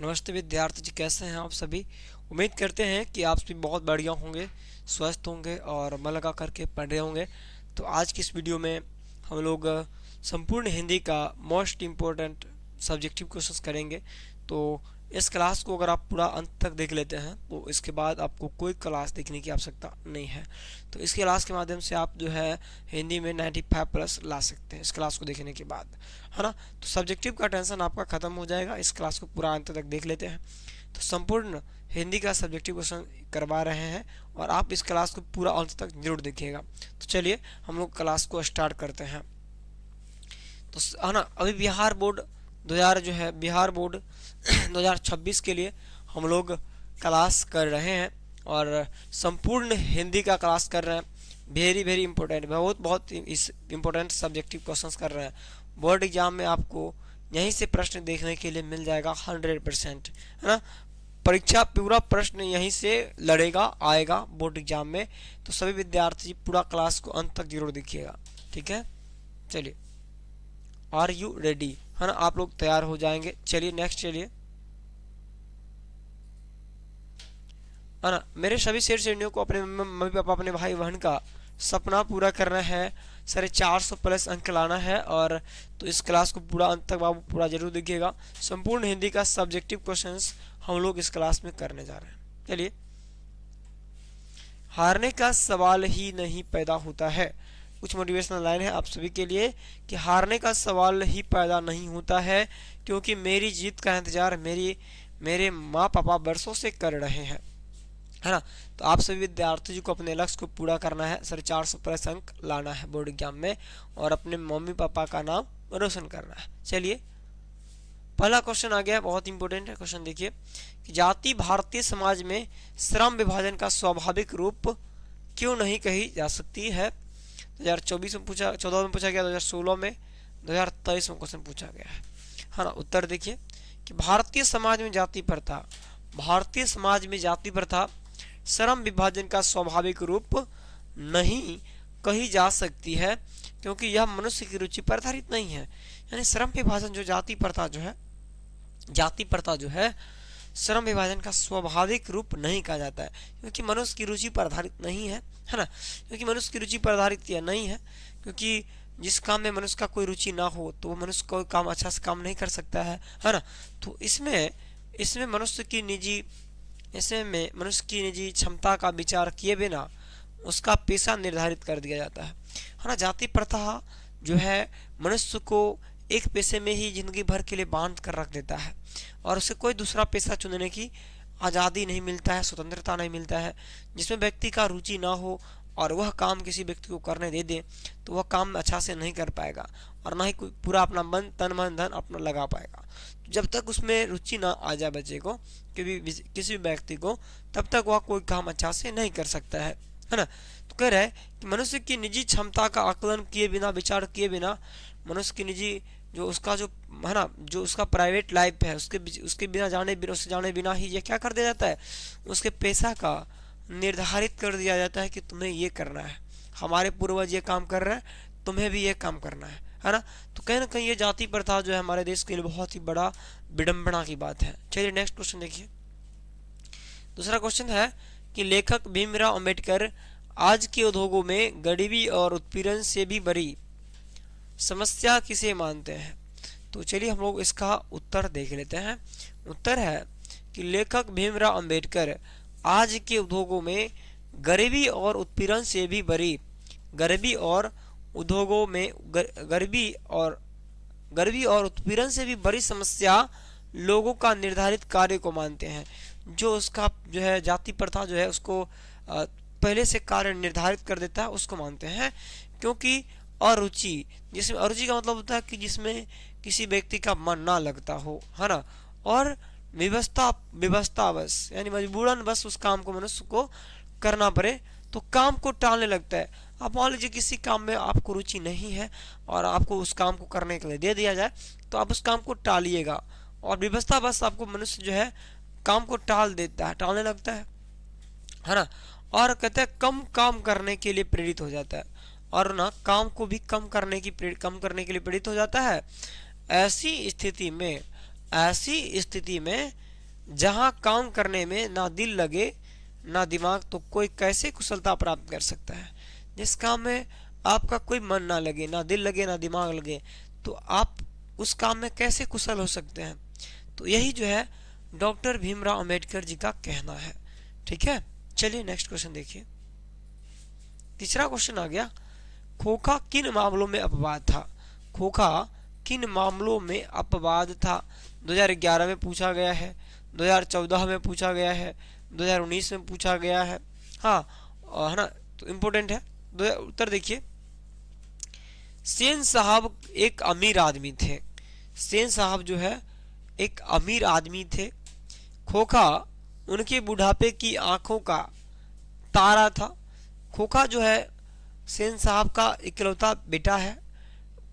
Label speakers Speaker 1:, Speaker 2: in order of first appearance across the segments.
Speaker 1: नमस्ते विद्यार्थी जी, कैसे हैं आप सभी। उम्मीद करते हैं कि आप सभी बहुत बढ़िया होंगे, स्वस्थ होंगे और मन लगा करके पढ़ रहे होंगे। तो आज की इस वीडियो में हम लोग संपूर्ण हिंदी का मोस्ट इम्पोर्टेंट सब्जेक्टिव क्वेश्चंस करेंगे। तो इस क्लास को अगर आप पूरा अंत तक देख लेते हैं तो इसके बाद आपको कोई क्लास देखने की आवश्यकता नहीं है। तो इस क्लास के माध्यम से आप जो है हिंदी में 95 प्लस ला सकते हैं इस क्लास को देखने के बाद, है ना। तो सब्जेक्टिव का टेंशन आपका खत्म हो जाएगा। इस क्लास को पूरा अंत तक देख लेते हैं। तो संपूर्ण हिंदी का सब्जेक्टिव क्वेश्चन करवा रहे हैं और आप इस क्लास को पूरा अंत तक जरूर देखिएगा। तो चलिए हम लोग क्लास को स्टार्ट करते हैं। तो है ना, अभी बिहार बोर्ड 2000 जो है बिहार बोर्ड 2026 के लिए हम लोग क्लास कर रहे हैं और संपूर्ण हिंदी का क्लास कर रहे हैं। वेरी वेरी इंपॉर्टेंट, बहुत इस इम्पोर्टेंट सब्जेक्टिव क्वेश्चंस कर रहे हैं। बोर्ड एग्जाम में आपको यहीं से प्रश्न देखने के लिए मिल जाएगा 100%, है ना। परीक्षा पूरा प्रश्न यहीं से लड़ेगा आएगा बोर्ड एग्जाम में। तो सभी विद्यार्थी पूरा क्लास को अंत तक जरूर देखिएगा, ठीक है। चलिए, आर यू रेडी, है ना, आप लोग तैयार हो जाएंगे। चलिए नेक्स्ट, चलिए, है ना। मेरे सभी शेर शेरनियों को अपने मम्मी पापा अपने भाई बहन का सपना पूरा करना है, 450 प्लस अंक लाना है। और तो इस क्लास को पूरा अंत तक बाबू पूरा जरूर देखिएगा। संपूर्ण हिंदी का सब्जेक्टिव क्वेश्चंस हम लोग इस क्लास में करने जा रहे हैं। चलिए, हारने का सवाल ही नहीं पैदा होता है। कुछ मोटिवेशनल लाइन है आप सभी के लिए कि हारने का सवाल ही पैदा नहीं होता है, क्योंकि मेरी जीत का इंतजार मेरे माँ पापा बरसों से कर रहे हैं, है ना। तो आप सभी विद्यार्थी जी को अपने लक्ष्य को पूरा करना है, 450 प्लस अंक लाना है बोर्ड एग्जाम में और अपने मम्मी पापा का नाम रोशन करना है। चलिए, पहला क्वेश्चन आ गया, बहुत इंपॉर्टेंट है क्वेश्चन। देखिए कि जाति भारतीय समाज में श्रम विभाजन का स्वाभाविक रूप क्यों नहीं कही जा सकती है। 2024 में पूछा, 14 में पूछा गया, 2016 में, 2023 में क्वेश्चन पूछा गया है ना। उत्तर देखिए कि भारतीय समाज में जाति प्रथा श्रम विभाजन का स्वाभाविक रूप नहीं कही जा सकती है, क्योंकि यह मनुष्य की रुचि पर आधारित नहीं है। यानी श्रम विभाजन जो जाति प्रथा जो है श्रम विभाजन का स्वाभाविक रूप नहीं कहा जाता है, क्योंकि मनुष्य की रुचि पर आधारित नहीं है, है ना। क्योंकि मनुष्य की रुचि पर आधारित या नहीं है, क्योंकि जिस काम में मनुष्य का कोई रुचि ना हो तो वो मनुष्य कोई काम अच्छा से काम नहीं कर सकता है ना। तो इसमें मनुष्य की निजी क्षमता का विचार किए बिना उसका पेशा निर्धारित कर दिया जाता है ना। जाति प्रथा जो है मनुष्य को एक पेशे में ही जिंदगी भर के लिए बांध कर रख देता है और उसे कोई दूसरा पेशा चुनने की आज़ादी नहीं मिलता है, स्वतंत्रता नहीं मिलता है। जिसमें व्यक्ति का रुचि ना हो और वह काम किसी व्यक्ति को करने दे दे तो वह काम अच्छा से नहीं कर पाएगा और ना ही कोई पूरा अपना तन मन धन अपना लगा पाएगा। जब तक उसमें रुचि ना आ जाए बच्चे को, किसी भी व्यक्ति को, तब तक वह कोई काम अच्छा से नहीं कर सकता है ना। तो कह रहा है कि मनुष्य की निजी क्षमता का आकलन किए बिना, विचार किए बिना, मनुष्य की निजी जो है ना, जो उसका प्राइवेट लाइफ है उसके बिना जाने बिना ही ये क्या कर दिया जाता है, उसके पेशा का निर्धारित कर दिया जाता है कि तुम्हें ये करना है, हमारे पूर्वज ये काम कर रहे हैं, तुम्हें भी ये काम करना है ना। तो कहीं ना कहीं ये जाति प्रथा जो है हमारे देश के लिए बहुत ही बड़ा विडंबना की बात है। चलिए नेक्स्ट क्वेश्चन देखिए। दूसरा क्वेश्चन है कि लेखक भीमराव अंबेडकर आज के उद्योगों में गरीबी और उत्पीड़न से भी बड़ी समस्या किसे मानते हैं। तो चलिए हम लोग इसका उत्तर देख लेते हैं। उत्तर है कि लेखक भीमराव अंबेडकर आज के उद्योगों में गरीबी और उत्पीड़न से भी बड़ी गरीबी और उत्पीड़न से भी बड़ी समस्या लोगों का निर्धारित कार्य को मानते हैं। जो उसका जो है जाति प्रथा जो है उसको पहले से कार्य निर्धारित कर देता है उसको मानते हैं। क्योंकि अरुचि, जिसमें अरुचि का मतलब होता है कि जिसमें किसी व्यक्ति का मन ना लगता हो, है ना। और विवशता बस यानी मजबूरन बस उस काम को मनुष्य को करना पड़े तो काम को टालने लगता है। आप मान लीजिए किसी काम में आपको रुचि नहीं है और आपको उस काम को करने के लिए दे दिया जाए तो आप उस काम को टालिएगा, और विवशता बस आपको मनुष्य जो है काम को टालने लगता है ना। और कहते हैं कम काम करने के लिए प्रेरित हो जाता है और ना काम को भी कम करने के लिए प्रेरित हो जाता है। ऐसी स्थिति में जहां काम करने में ना दिल लगे ना दिमाग, तो कोई कैसे कुशलता प्राप्त कर सकता है? जिस काम में आपका कोई मन ना लगे, ना दिल लगे ना दिमाग लगे, तो आप उस काम में कैसे कुशल हो सकते हैं? तो यही जो है डॉक्टर भीमराव अंबेडकर जी का कहना है। ठीक है, चलिए नेक्स्ट क्वेश्चन देखिए। तीसरा क्वेश्चन आ गया, खोखा किन मामलों में अपवाद था? खोखा किन मामलों में अपवाद था? 2011 में पूछा गया है, 2014 में पूछा गया है, 2019 में पूछा गया है। हाँ, है ना, तो इम्पोर्टेंट है। उत्तर देखिए, सेन साहब एक अमीर आदमी थे। सेन साहब जो है एक अमीर आदमी थे। खोखा उनके बुढ़ापे की आंखों का तारा था। खोखा जो है सेन साहब का इकलौता बेटा है।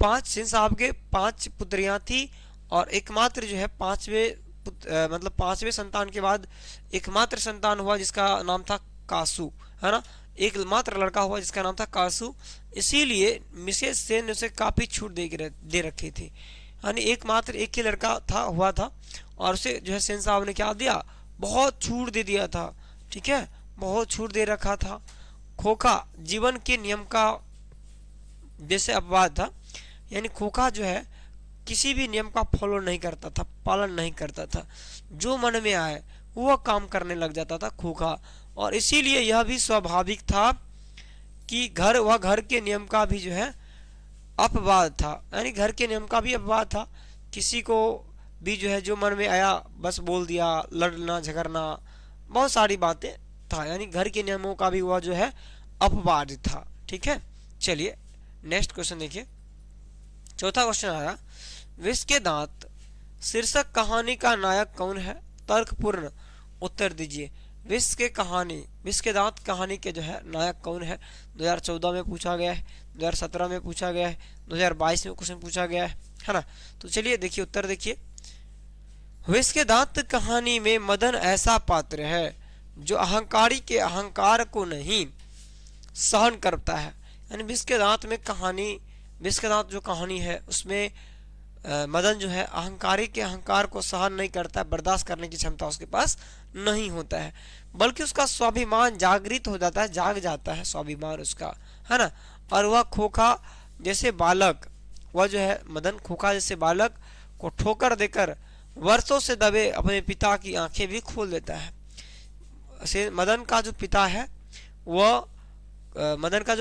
Speaker 1: सेन साहब के 5 पुत्रियां थी और एकमात्र जो है मतलब पांचवें संतान के बाद एकमात्र संतान हुआ जिसका नाम था कासू, है ना। एकमात्र लड़का हुआ जिसका नाम था कासू। इसीलिए मिसेस सेन ने उसे काफी छूट दे रखी थी, यानी एकमात्र एक ही लड़का हुआ था और उसे जो है सेन साहब ने क्या दिया, बहुत छूट दे दिया था। ठीक है, बहुत छूट दे रखा था। खोखा जीवन के नियम का जैसे अपवाद था, यानी खोखा जो है किसी भी नियम का फॉलो नहीं करता था, पालन नहीं करता था। जो मन में आए वह काम करने लग जाता था खोखा, और इसीलिए यह भी स्वाभाविक था कि घर के नियम का भी जो है अपवाद था, यानी घर के नियम का भी अपवाद था। किसी को भी जो है जो मन में आया बस बोल दिया, लड़ना झगड़ना बहुत सारी बातें था, यानी घर के नियमों का भी वह जो है अपवाद था। ठीक है, चलिए नेक्स्ट क्वेश्चन देखिए। चौथा क्वेश्चन आया, विष के दांत शीर्षक कहानी का नायक कौन है? तर्कपूर्ण उत्तर दीजिए। विष के दांत कहानी के जो है नायक कौन है? 2014 में पूछा गया है, 2017 में पूछा गया है, 2022 में क्वेश्चन पूछा गया है ना। तो चलिए देखिए उत्तर देखिए। विष के दांत कहानी में मदन ऐसा पात्र है जो अहंकारी के अहंकार को नहीं सहन करता है, यानी विष के दांत जो कहानी है उसमें मदन जो है अहंकारी के अहंकार को सहन नहीं करता, बर्दाश्त करने की क्षमता उसके पास नहीं होता है, बल्कि उसका स्वाभिमान जागृत हो जाता है, जाग जाता है स्वाभिमान उसका, है ना। और वह खोखा जैसे बालक, वह जो है मदन खोखा जैसे बालक को ठोकर देकर वर्षों से दबे अपने पिता की आंखें भी खोल देता है। मदन का जो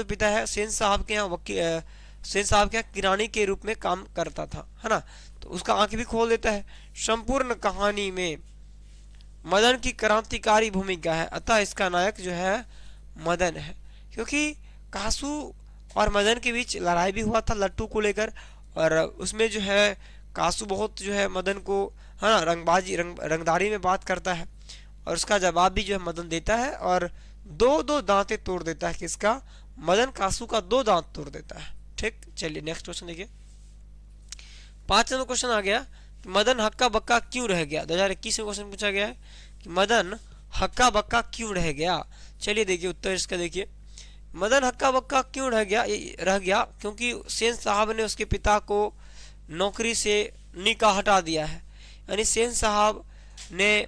Speaker 1: पिता है सेन साहब के यहाँ किरानी के रूप में काम करता था, है ना, तो उसका आंखें भी खोल देता है। संपूर्ण कहानी में मदन की क्रांतिकारी भूमिका है, अतः इसका नायक जो है मदन है। क्योंकि कासू और मदन के बीच लड़ाई भी हुआ था लट्टू को लेकर, और उसमें जो है कासू बहुत जो है मदन को, है ना, रंगदारी में बात करता है और उसका जवाब भी जो है मदन देता है और दो दांतें तोड़ देता है। किसका? मदन कासू का 2 दांत तोड़ देता है। ठीक, चलिए नेक्स्ट क्वेश्चन देखिए। 5 नंबर क्वेश्चन आ गया, मदन हक्का बक्का क्यों रह गया? 2021 में क्वेश्चन पूछा गया है कि मदन हक्का बक्का क्यों रह गया। चलिए देखिए उत्तर इसका देखिए। मदन हक्का बक्का क्यों रह गया क्योंकि सेन साहब ने उसके पिता को नौकरी से निकाह हटा दिया है, यानी सेन साहब ने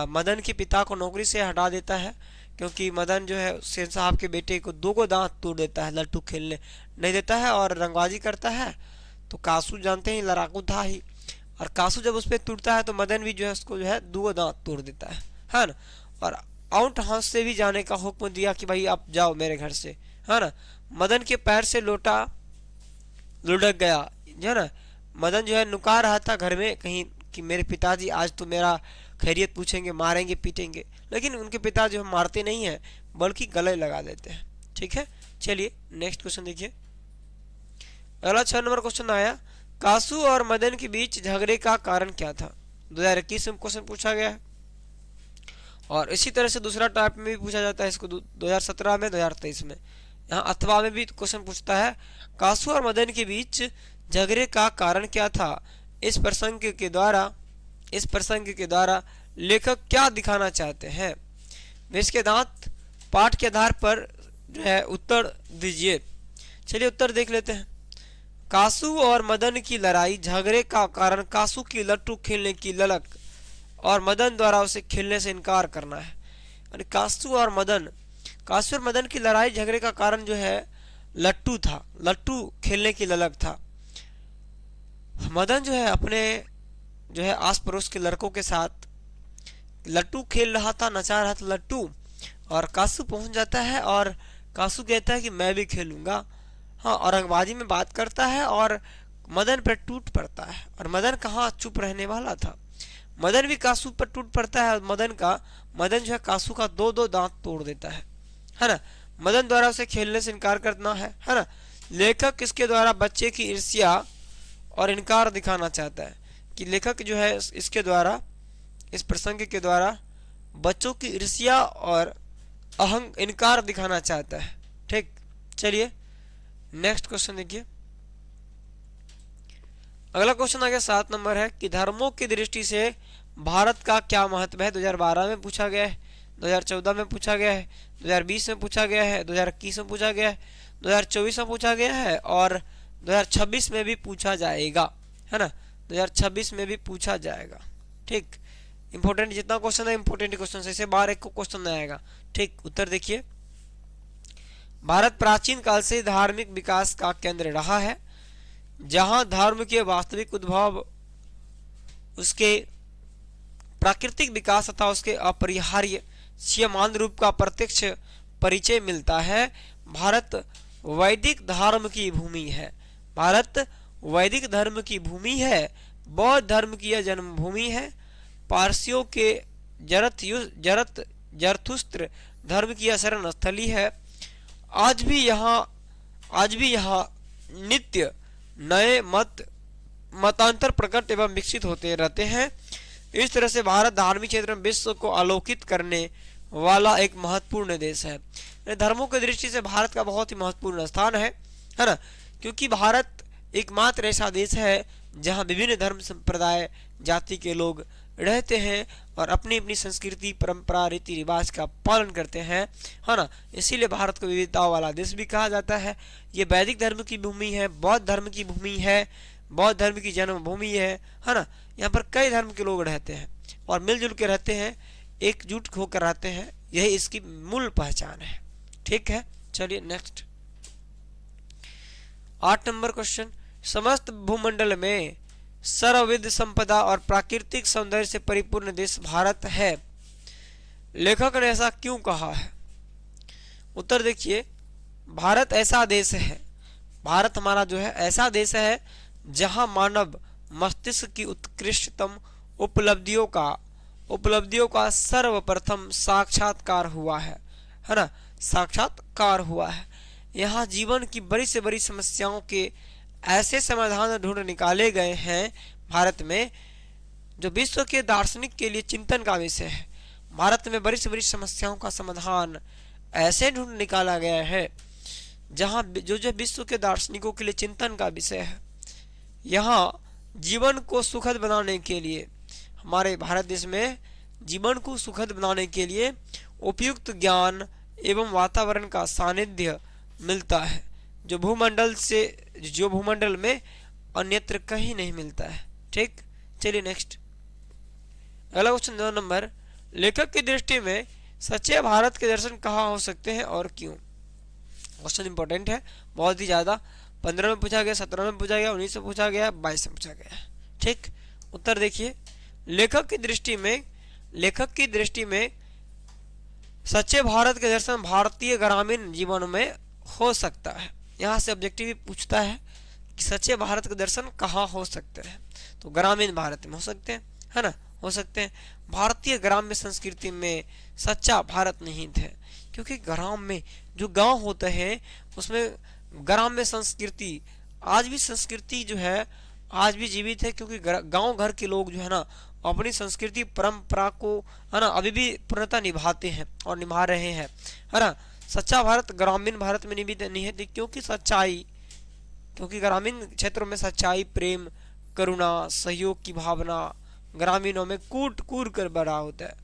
Speaker 1: मदन के पिता को नौकरी से हटा देता है, क्योंकि मदन जो है सेन साहब के बेटे को 2 दांत तोड़ देता है, लट्टू खेलने नहीं देता है और रंगबाजी करता है। तो कासू जानते हैं लड़ाकू था ही, और कासू जब उस पर टूटता है तो मदन भी जो है उसको जो है 2 दांत तोड़ देता है ना। और आउट हाउस से भी जाने का हुक्म दिया कि भाई आप जाओ मेरे घर से, है ना। मदन के पैर से लोटा लुढ़क गया, है ना। मदन जो है नुका रहा था घर में कहीं कि मेरे पिताजी आज तो मेरा खैरियत पूछेंगे, मारेंगे पीटेंगे, लेकिन उनके पिता जो है मारते नहीं है बल्कि गले लगा देते हैं। ठीक है, चलिए नेक्स्ट क्वेश्चन देखिए। अगला 6 नंबर क्वेश्चन आया, कासू और मदन के बीच झगड़े का कारण क्या था? 2021 में क्वेश्चन पूछा गया है और इसी तरह से दूसरा टाइप में भी पूछा जाता है इसको 2017 में, 2023 में। यहाँ अथवा में भी क्वेश्चन पूछता है, कासू और मदन के बीच झगड़े का कारण क्या था? इस प्रसंग के द्वारा लेखक क्या दिखाना चाहते हैं? विष के दांत पाठ के आधार पर जो है उत्तर दीजिए। चलिए उत्तर देख लेते हैं। कासू और मदन की लड़ाई झगड़े का कारण कासू की लट्टू खेलने की ललक और मदन द्वारा उसे खेलने से इनकार करना है। यानी कासू और मदन की लड़ाई झगड़े का कारण जो है लट्टू था। लट्टू खेलने की ललक था। मदन जो है अपने जो है आस पड़ोस के लड़कों के साथ लट्टू खेल रहा था, नचा रहा था लट्टू, और कासू पहुंच जाता है और कासू कहता है कि मैं भी खेलूंगा। हाँ, औरंगबाजी में बात करता है और मदन पर टूट पड़ता है। और मदन कहाँ चुप रहने वाला था, मदन भी कासू पर टूट पड़ता है। और मदन जो है कासू का दो दांत तोड़ देता है ना। मदन द्वारा उसे खेलने से इनकार करना है ना। लेखक इसके द्वारा बच्चे की ईर्ष्या और इनकार दिखाना चाहता है कि लेखक जो है इसके द्वारा, इस प्रसंग के द्वारा बच्चों की ईर्ष्या और इनकार दिखाना चाहता है। ठीक, चलिए नेक्स्ट क्वेश्चन देखिए। अगला क्वेश्चन आ गया 7 नंबर है कि धर्मों की दृष्टि से भारत का क्या महत्व है। 2012 में पूछा गया है, 2014 में पूछा गया है, 2020 में पूछा गया है, 2021 में पूछा गया है, 2024 में पूछा गया है और 2026 में भी पूछा जाएगा, है ना। 2026 में भी पूछा जाएगा। ठीक, इंपॉर्टेंट जितना क्वेश्चन है इंपॉर्टेंट क्वेश्चन है, इसे बाहर एक को क्वेश्चन नहीं आएगा। ठीक, उत्तर देखिए। भारत प्राचीन काल से धार्मिक विकास का केंद्र रहा है, जहां धर्म के वास्तविक उद्भव, उसके प्राकृतिक विकास तथा उसके अपरिहार्य सीमांत रूप का प्रत्यक्ष परिचय मिलता है। भारत वैदिक धर्म की भूमि है। भारत वैदिक धर्म की भूमि है। बौद्ध धर्म की यह जन्मभूमि है। पारसियों के जरथुस्त्र धर्म की यह शरण स्थली है। आज भी यहाँ नित्य नए मतांतर प्रकट एवं विकसित होते रहते हैं। इस तरह से भारत धार्मिक क्षेत्र में विश्व को आलोकित करने वाला एक महत्वपूर्ण देश है। धर्मों की दृष्टि से भारत का बहुत ही महत्वपूर्ण स्थान है ना, क्योंकि भारत एकमात्र ऐसा देश है जहां विभिन्न धर्म संप्रदाय जाति के लोग रहते हैं और अपनी अपनी संस्कृति परंपरा रीति रिवाज का पालन करते हैं, है ना। इसीलिए भारत को विविधताओं वाला देश भी कहा जाता है। ये वैदिक धर्म की भूमि है, बौद्ध धर्म की भूमि है, बौद्ध धर्म की जन्मभूमि है ना। यहाँ पर कई धर्म के लोग रहते हैं और मिलजुल के रहते हैं, एकजुट होकर रहते हैं, यही इसकी मूल पहचान है। ठीक है, चलिए नेक्स्ट 8 नंबर क्वेश्चन। समस्त भूमंडल में सर्वविध संपदा और प्राकृतिक सौंदर्य से परिपूर्ण देश भारत है। लेखक ने ऐसा क्यों कहा है? उत्तर देखिए। भारत ऐसा देश है, भारत हमारा जो है ऐसा देश है जहां मानव मस्तिष्क की उत्कृष्टतम उपलब्धियों का सर्वप्रथम साक्षात्कार हुआ है ना, साक्षात्कार हुआ है। यहाँ जीवन की बड़ी से बड़ी समस्याओं के ऐसे समाधान ढूंढ निकाले गए हैं भारत में, जो विश्व के दार्शनिक के लिए चिंतन का विषय है। भारत में बड़ी से बड़ी समस्याओं का समाधान ऐसे ढूंढ निकाला गया है जहां जो विश्व के दार्शनिकों के लिए चिंतन का विषय है। यहाँ जीवन को सुखद बनाने के लिए, हमारे भारत देश में जीवन को सुखद बनाने के लिए उपयुक्त ज्ञान एवं वातावरण का सानिध्य मिलता है, जो भूमंडल में अन्यत्र कहीं नहीं मिलता है। ठीक, चलिए नेक्स्ट अगला क्वेश्चन 2 नंबर। लेखक की दृष्टि में सच्चे भारत के दर्शन कहाँ हो सकते हैं और क्यों? क्वेश्चन इंपॉर्टेंट है बहुत ही ज्यादा। 15 में पूछा गया, 17 में पूछा गया, 19 में पूछा गया, 22 में पूछा गया। ठीक, उत्तर देखिए। लेखक की दृष्टि में सच्चे भारत के दर्शन भारतीय ग्रामीण जीवन में हो सकता है। यहाँ से ऑब्जेक्टिव पूछता है कि सच्चे भारत के दर्शन कहाँ हो सकते हैं, तो ग्रामीण भारत में हो सकते हैं, है ना, हो सकते हैं। भारतीय ग्राम्य संस्कृति में सच्चा भारत निहित है, क्योंकि ग्राम में जो गांव होते हैं उसमें ग्राम्य संस्कृति, आज भी संस्कृति जो है आज भी जीवित है, क्योंकि गांव घर के लोग जो है ना अपनी संस्कृति परंपरा को, है ना, अभी भी पूर्णतः निभाते हैं और निभा रहे हैं, है ना। सच्चा भारत ग्रामीण भारत में निहित है, क्योंकि ग्रामीण क्षेत्रों में सच्चाई, प्रेम, करुणा, सहयोग की भावना ग्रामीणों में कूट कर बड़ा होता है।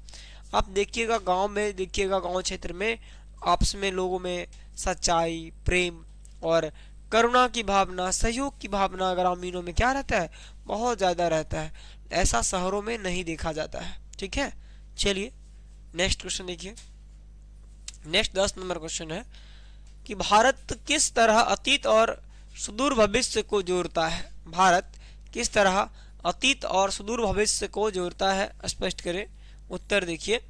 Speaker 1: आप देखिएगा गांव क्षेत्र में आपस में लोगों में सच्चाई, प्रेम और करुणा की भावना, सहयोग की भावना ग्रामीणों में क्या रहता है, बहुत ज्यादा रहता है। ऐसा शहरों में नहीं देखा जाता है। ठीक है। चलिए नेक्स्ट क्वेश्चन देखिए। नेक्स्ट 10 नंबर क्वेश्चन है कि भारत किस तरह अतीत और सुदूर भविष्य को जोड़ता है। भारत किस तरह अतीत और सुदूर भविष्य को जोड़ता है, स्पष्ट करें। उत्तर देखिए,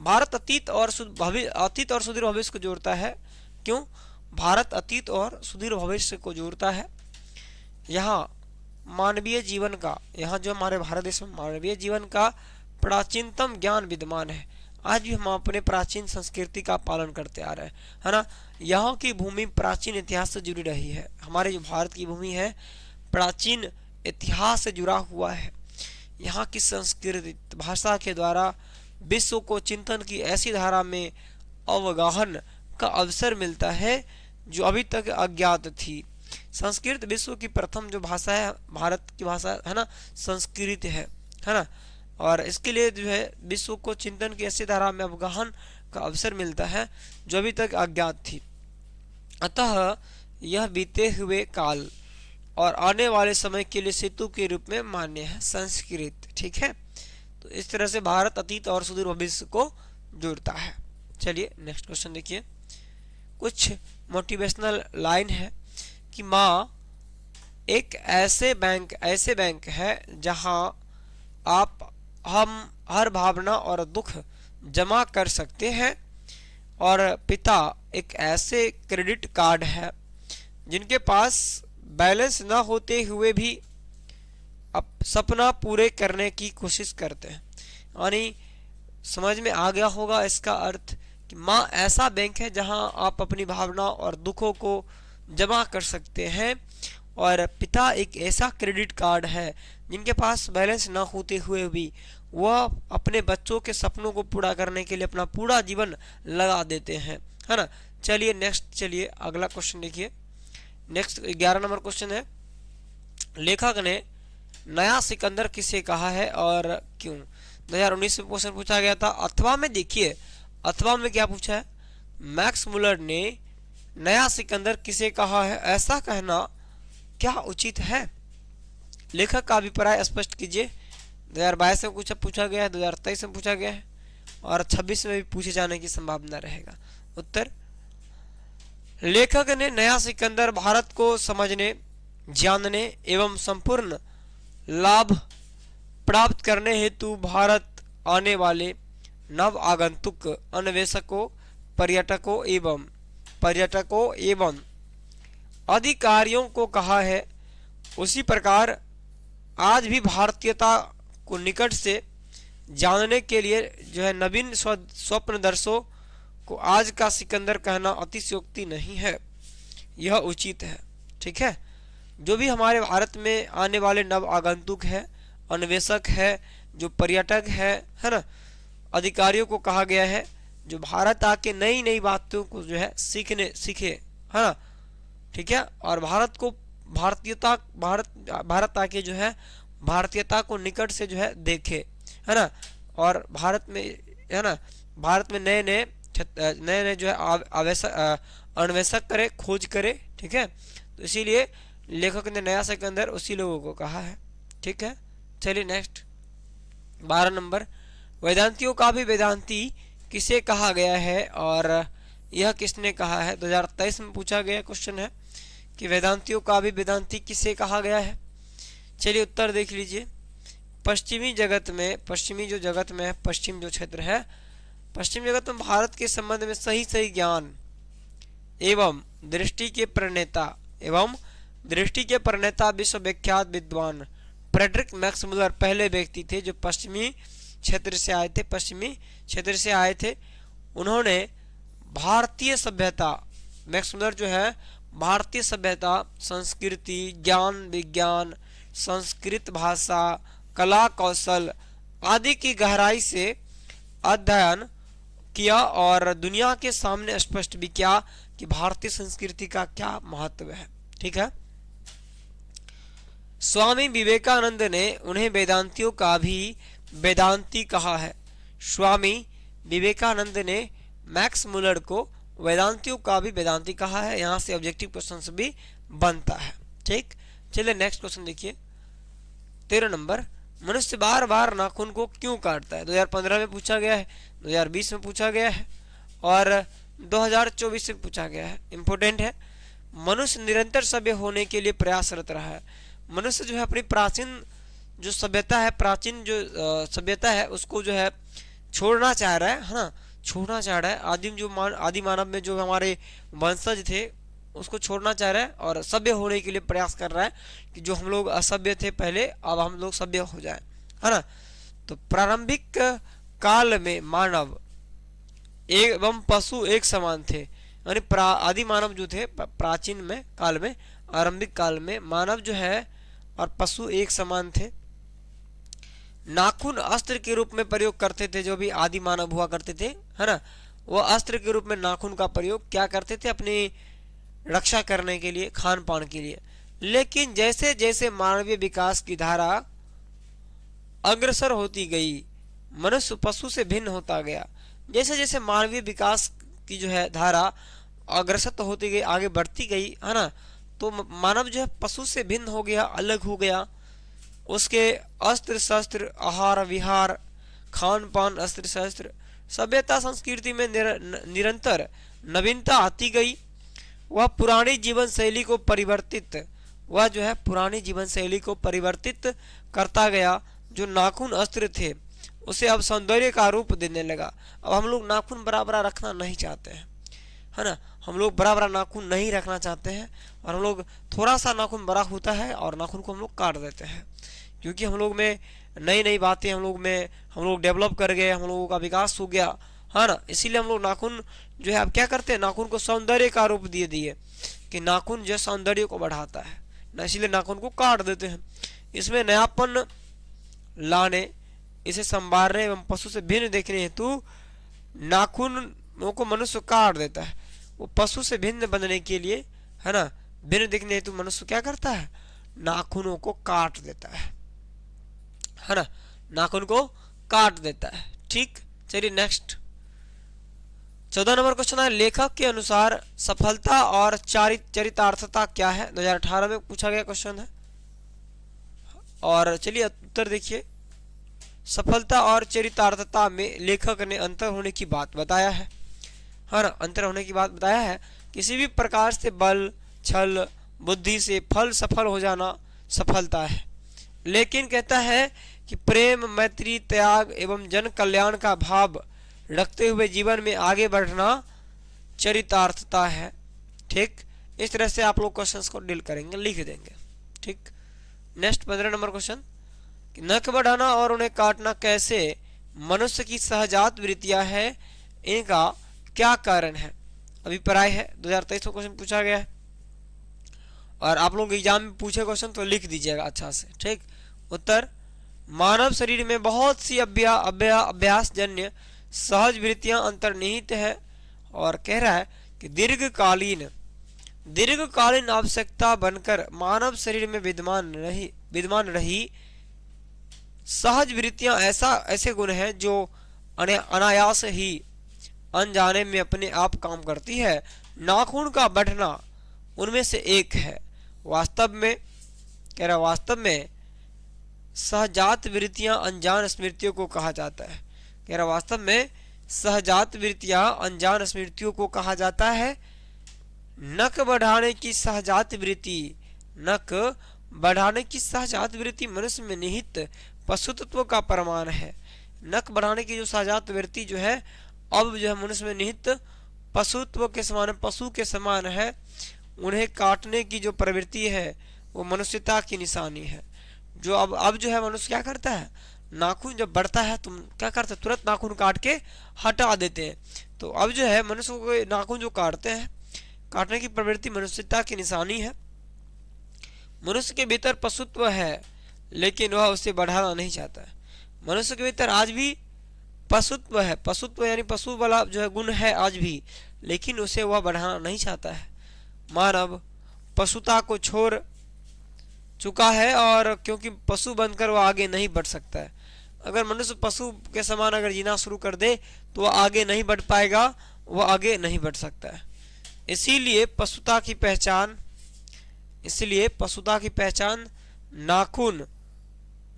Speaker 1: भारत अतीत और सुदूर भविष्य को जोड़ता है। क्यों भारत अतीत और सुदूर भविष्य को जोड़ता है? यहाँ मानवीय जीवन का, यहाँ जो हमारे भारत देश में मानवीय जीवन का प्राचीनतम ज्ञान विद्यमान है। आज भी हम अपने प्राचीन संस्कृति का पालन करते आ रहे हैं, है ना। यहाँ की भूमि प्राचीन इतिहास से जुड़ी रही है। हमारे जो भारत की भूमि है प्राचीन इतिहास से जुड़ा हुआ है। यहाँ की संस्कृति भाषा के द्वारा विश्व को चिंतन की ऐसी धारा में अवगाहन का अवसर मिलता है जो अभी तक अज्ञात थी। संस्कृत विश्व की प्रथम जो भाषा है, भारत की भाषा है ना, संस्कृत है ना। और इसके लिए जो है विश्व को चिंतन की ऐसी धारा में अवगाहन का अवसर मिलता है जो अभी तक अज्ञात थी। अतः यह बीते हुए काल और आने वाले समय के लिए सेतु के रूप में मान्य है संस्कृत, ठीक है। तो इस तरह से भारत अतीत और सुदूर भविष्य को जोड़ता है। चलिए नेक्स्ट क्वेश्चन देखिए। कुछ मोटिवेशनल लाइन है कि माँ एक ऐसे बैंक है जहां हम हर भावना और दुख जमा कर सकते हैं, और पिता एक ऐसे क्रेडिट कार्ड है जिनके पास बैलेंस ना होते हुए भी सपना पूरे करने की कोशिश करते हैं। यानी समझ में आ गया होगा इसका अर्थ कि माँ ऐसा बैंक है जहां आप अपनी भावना और दुखों को जमा कर सकते हैं, और पिता एक ऐसा क्रेडिट कार्ड है जिनके पास बैलेंस ना होते हुए भी वह अपने बच्चों के सपनों को पूरा करने के लिए अपना पूरा जीवन लगा देते हैं, है ना। चलिए नेक्स्ट, चलिए अगला क्वेश्चन देखिए। नेक्स्ट 11 नंबर क्वेश्चन है, लेखक ने नया सिकंदर किसे कहा है और क्यों। 2019 में क्वेश्चन पूछा गया था। अथवा में देखिए, अथवा में क्या पूछा है, मैक्स मुलर ने नया सिकंदर किसे कहा है, ऐसा कहना क्या उचित है। लेखक का अभिप्राय स्पष्ट कीजिए। 2022 में कुछ पूछा गया है, 2023 में पूछा गया है, और 26 में भी पूछे जाने की संभावना रहेगा। उत्तर, लेखक ने नया सिकंदर भारत को समझने, जानने एवं संपूर्ण लाभ प्राप्त करने हेतु भारत आने वाले नव आगंतुक अन्वेषकों, पर्यटकों एवं अधिकारियों को कहा है। उसी प्रकार आज भी भारतीयता को निकट से जानने के लिए जो है नवीन स्वप्नदर्शियों को आज का सिकंदर कहना अतिशयोक्ति नहीं है, यह उचित है, ठीक है। जो भी हमारे भारत में आने वाले नव आगंतुक है, अन्वेषक है, जो पर्यटक है ना, अधिकारियों को कहा गया है जो भारत आके नई नई बातों को जो है सीखे, है ना, ठीक है। और भारत आके जो है भारतीयता को निकट से जो है देखे, है ना। और भारत में, है ना, भारत में नए नए जो है अन्वेषक करे, खोज करे, ठीक है। तो इसीलिए लेखक ने नया सिकंदर उसी लोगों को कहा है, ठीक है। चलिए नेक्स्ट 12 नंबर, वेदांतियों का भी वेदांती किसे कहा गया है और यह किसने कहा है। 2023 में पूछा गया क्वेश्चन है कि वेदांतियों का भी वेदांती किसे कहा गया है। चलिए उत्तर देख लीजिए। पश्चिमी जगत में, पश्चिमी जो जगत में है, पश्चिम जो क्षेत्र है, पश्चिम जगत में भारत के संबंध में सही ज्ञान एवं दृष्टि के प्रणेता विश्व विख्यात विद्वान फ्रेडरिक मैक्स मुलर पहले व्यक्ति थे जो पश्चिमी क्षेत्र से आए थे। उन्होंने भारतीय सभ्यता, मैक्स मुलर जो है भारतीय सभ्यता, संस्कृति, ज्ञान विज्ञान, संस्कृत भाषा, कला कौशल आदि की गहराई से अध्ययन किया और दुनिया के सामने स्पष्ट भी किया कि भारतीय संस्कृति का क्या महत्व है, ठीक है। स्वामी विवेकानंद ने उन्हें वेदांतियों का भी वेदांती कहा है। स्वामी विवेकानंद ने मैक्स मुलर को वेदांतियों का भी वेदांती कहा है। यहाँ से ऑब्जेक्टिव क्वेश्चन भी बनता है, ठीक। चलिए नेक्स्ट क्वेश्चन देखिए 13 नंबर, मनुष्य बार बार नाखून को क्यों काटता है? 2015 में पूछा गया है, 2020 में पूछा गया है और 2024 में पूछा गया है। इम्पोर्टेंट है। मनुष्य निरंतर सभ्य होने के लिए प्रयासरत रहा है। मनुष्य जो है अपनी प्राचीन जो सभ्यता है, प्राचीन जो सभ्यता है उसको जो है छोड़ना चाह रहा है ना, छोड़ना चाह रहा है। आदि मानव में जो हमारे वंशज थे उसको छोड़ना चाह रहा है और सभ्य होने के लिए प्रयास कर रहा है कि जो हम लोग असभ्य थे पहले, अब हम लोग सभ्य हो जाए, है ना। तो प्रारंभिक काल में मानव एवं पशु एक समान थे, यानी आदि मानव जो थे प्राचीन में काल में, आरंभिक काल में मानव जो है और पशु एक समान थे। नाखून अस्त्र के रूप में प्रयोग करते थे, जो भी आदि मानव हुआ करते थे, है ना, वो अस्त्र के रूप में नाखून का प्रयोग क्या करते थे? अपनी रक्षा करने के लिए, खान पान के लिए। लेकिन जैसे जैसे मानवीय विकास की धारा अग्रसर होती गई, मनुष्य पशु से भिन्न होता गया। जैसे जैसे मानवीय विकास की जो है धारा अग्रसर होती गई, आगे बढ़ती गई, है ना, तो मानव जो है पशु से भिन्न हो गया, अलग हो गया। उसके अस्त्र शस्त्र, आहार विहार, खान पान, अस्त्र शस्त्र, सभ्यता संस्कृति में निरंतर नवीनता आती गई। वह पुरानी जीवन शैली को परिवर्तित करता गया। जो नाखून अस्त्र थे उसे अब सौंदर्य का रूप देने लगा। अब हम लोग नाखून बड़ा बड़ा रखना नहीं चाहते हैं, है ना, हम लोग बड़ा बड़ा नाखून नहीं रखना चाहते हैं और हम लोग थोड़ा सा नाखून बड़ा होता है और नाखून को हम लोग काट देते हैं, क्योंकि हम लोग में नई नई बातें हम लोग डेवलप कर गए, हम लोगों का विकास हो गया, है ना। इसीलिए हम लोग नाखून जो है अब क्या करते हैं, नाखून को सौंदर्य का रूप दिए कि नाखून जो सौंदर्य को बढ़ाता है ना, इसीलिए नाखून को काट देते हैं। इसमें नयापन लाने, इसे संवारने एवं पशु से भिन्न देखने हेतु नाखूनों को मनुष्य काट देता है। वो पशु से भिन्न बनने के लिए, है ना, भिन्न देखने हेतु मनुष्य क्या करता है? नाखूनों को काट देता है ना, नाखून को काट देता है। ठीक, चलिए नेक्स्ट 14 नंबर क्वेश्चन है, लेखक के अनुसार सफलता और चरितार्थता क्या है? 2018 में पूछा गया क्वेश्चन है। और चलिए उत्तर देखिए। सफलता और चरितार्थता में लेखक ने अंतर होने की बात बताया है ना, अंतर होने की बात बताया है। किसी भी प्रकार से बल, छल, बुद्धि से सफल हो जाना सफलता है, लेकिन कहता है कि प्रेम, मैत्री, त्याग एवं जन कल्याण का भाव रखते हुए जीवन में आगे बढ़ना चरितार्थता है। ठीक, इस तरह से आप लोग क्वेश्चंस को डील करेंगे, लिख देंगे। ठीक, नेक्स्ट 15 नंबर क्वेश्चन, नख बढ़ाना और उन्हें काटना कैसे मनुष्य की सहजात वृत्तियां है, इनका क्या कारण है? अभिप्राय है। 2023 में क्वेश्चन पूछा गया है और आप लोग एग्जाम में पूछे क्वेश्चन तो लिख दीजिएगा अच्छा से। ठीक, उत्तर, मानव शरीर में बहुत सी अभ्यास जन्य सहज वृत्तियां अंतर्निहित है और कह रहा है कि दीर्घकालीन आवश्यकता बनकर मानव शरीर में विद्यमान रही सहज वृत्तियां ऐसे गुण हैं जो अनायास ही अनजाने में अपने आप काम करती है। नाखून का बढ़ना उनमें से एक है। वास्तव में सहजात वृत्तियां अनजान स्मृतियों को कहा जाता है। कह रहा वास्तव में सहजात वृत्तियां अनजान स्मृतियों को कहा जाता है। नख बढ़ाने की सहजात वृत्ति मनुष्य में निहित पशुत्व का प्रमाण है। नख बढ़ाने की जो सहजात वृत्ति जो है अब जो है मनुष्य में निहित पशुत्व के समान, पशु के समान है। उन्हें काटने की जो प्रवृत्ति है वो मनुष्यता की निशानी है। जो अब जो है मनुष्य क्या करता है, नाखून जब बढ़ता है तुम क्या करते, तुरंत नाखून काट के हटा देते हैं। तो अब जो है मनुष्य को नाखून जो काटते हैं, काटने की प्रवृत्ति मनुष्यता की निशानी है। मनुष्य के भीतर पशुत्व है लेकिन वह उसे बढ़ाना नहीं चाहता है। मनुष्य के भीतर आज भी पशुत्व है, पशुत्व यानी पशु वाला जो है गुण है आज भी, लेकिन उसे वह बढ़ाना नहीं चाहता है। मानव पशुता को छोड़ चुका है और क्योंकि पशु बनकर वह आगे नहीं बढ़ सकता है। अगर मनुष्य पशु के समान अगर जीना शुरू कर दे तो वह आगे नहीं बढ़ पाएगा, वह आगे नहीं बढ़ सकता है। इसीलिए पशुता की पहचान नाखून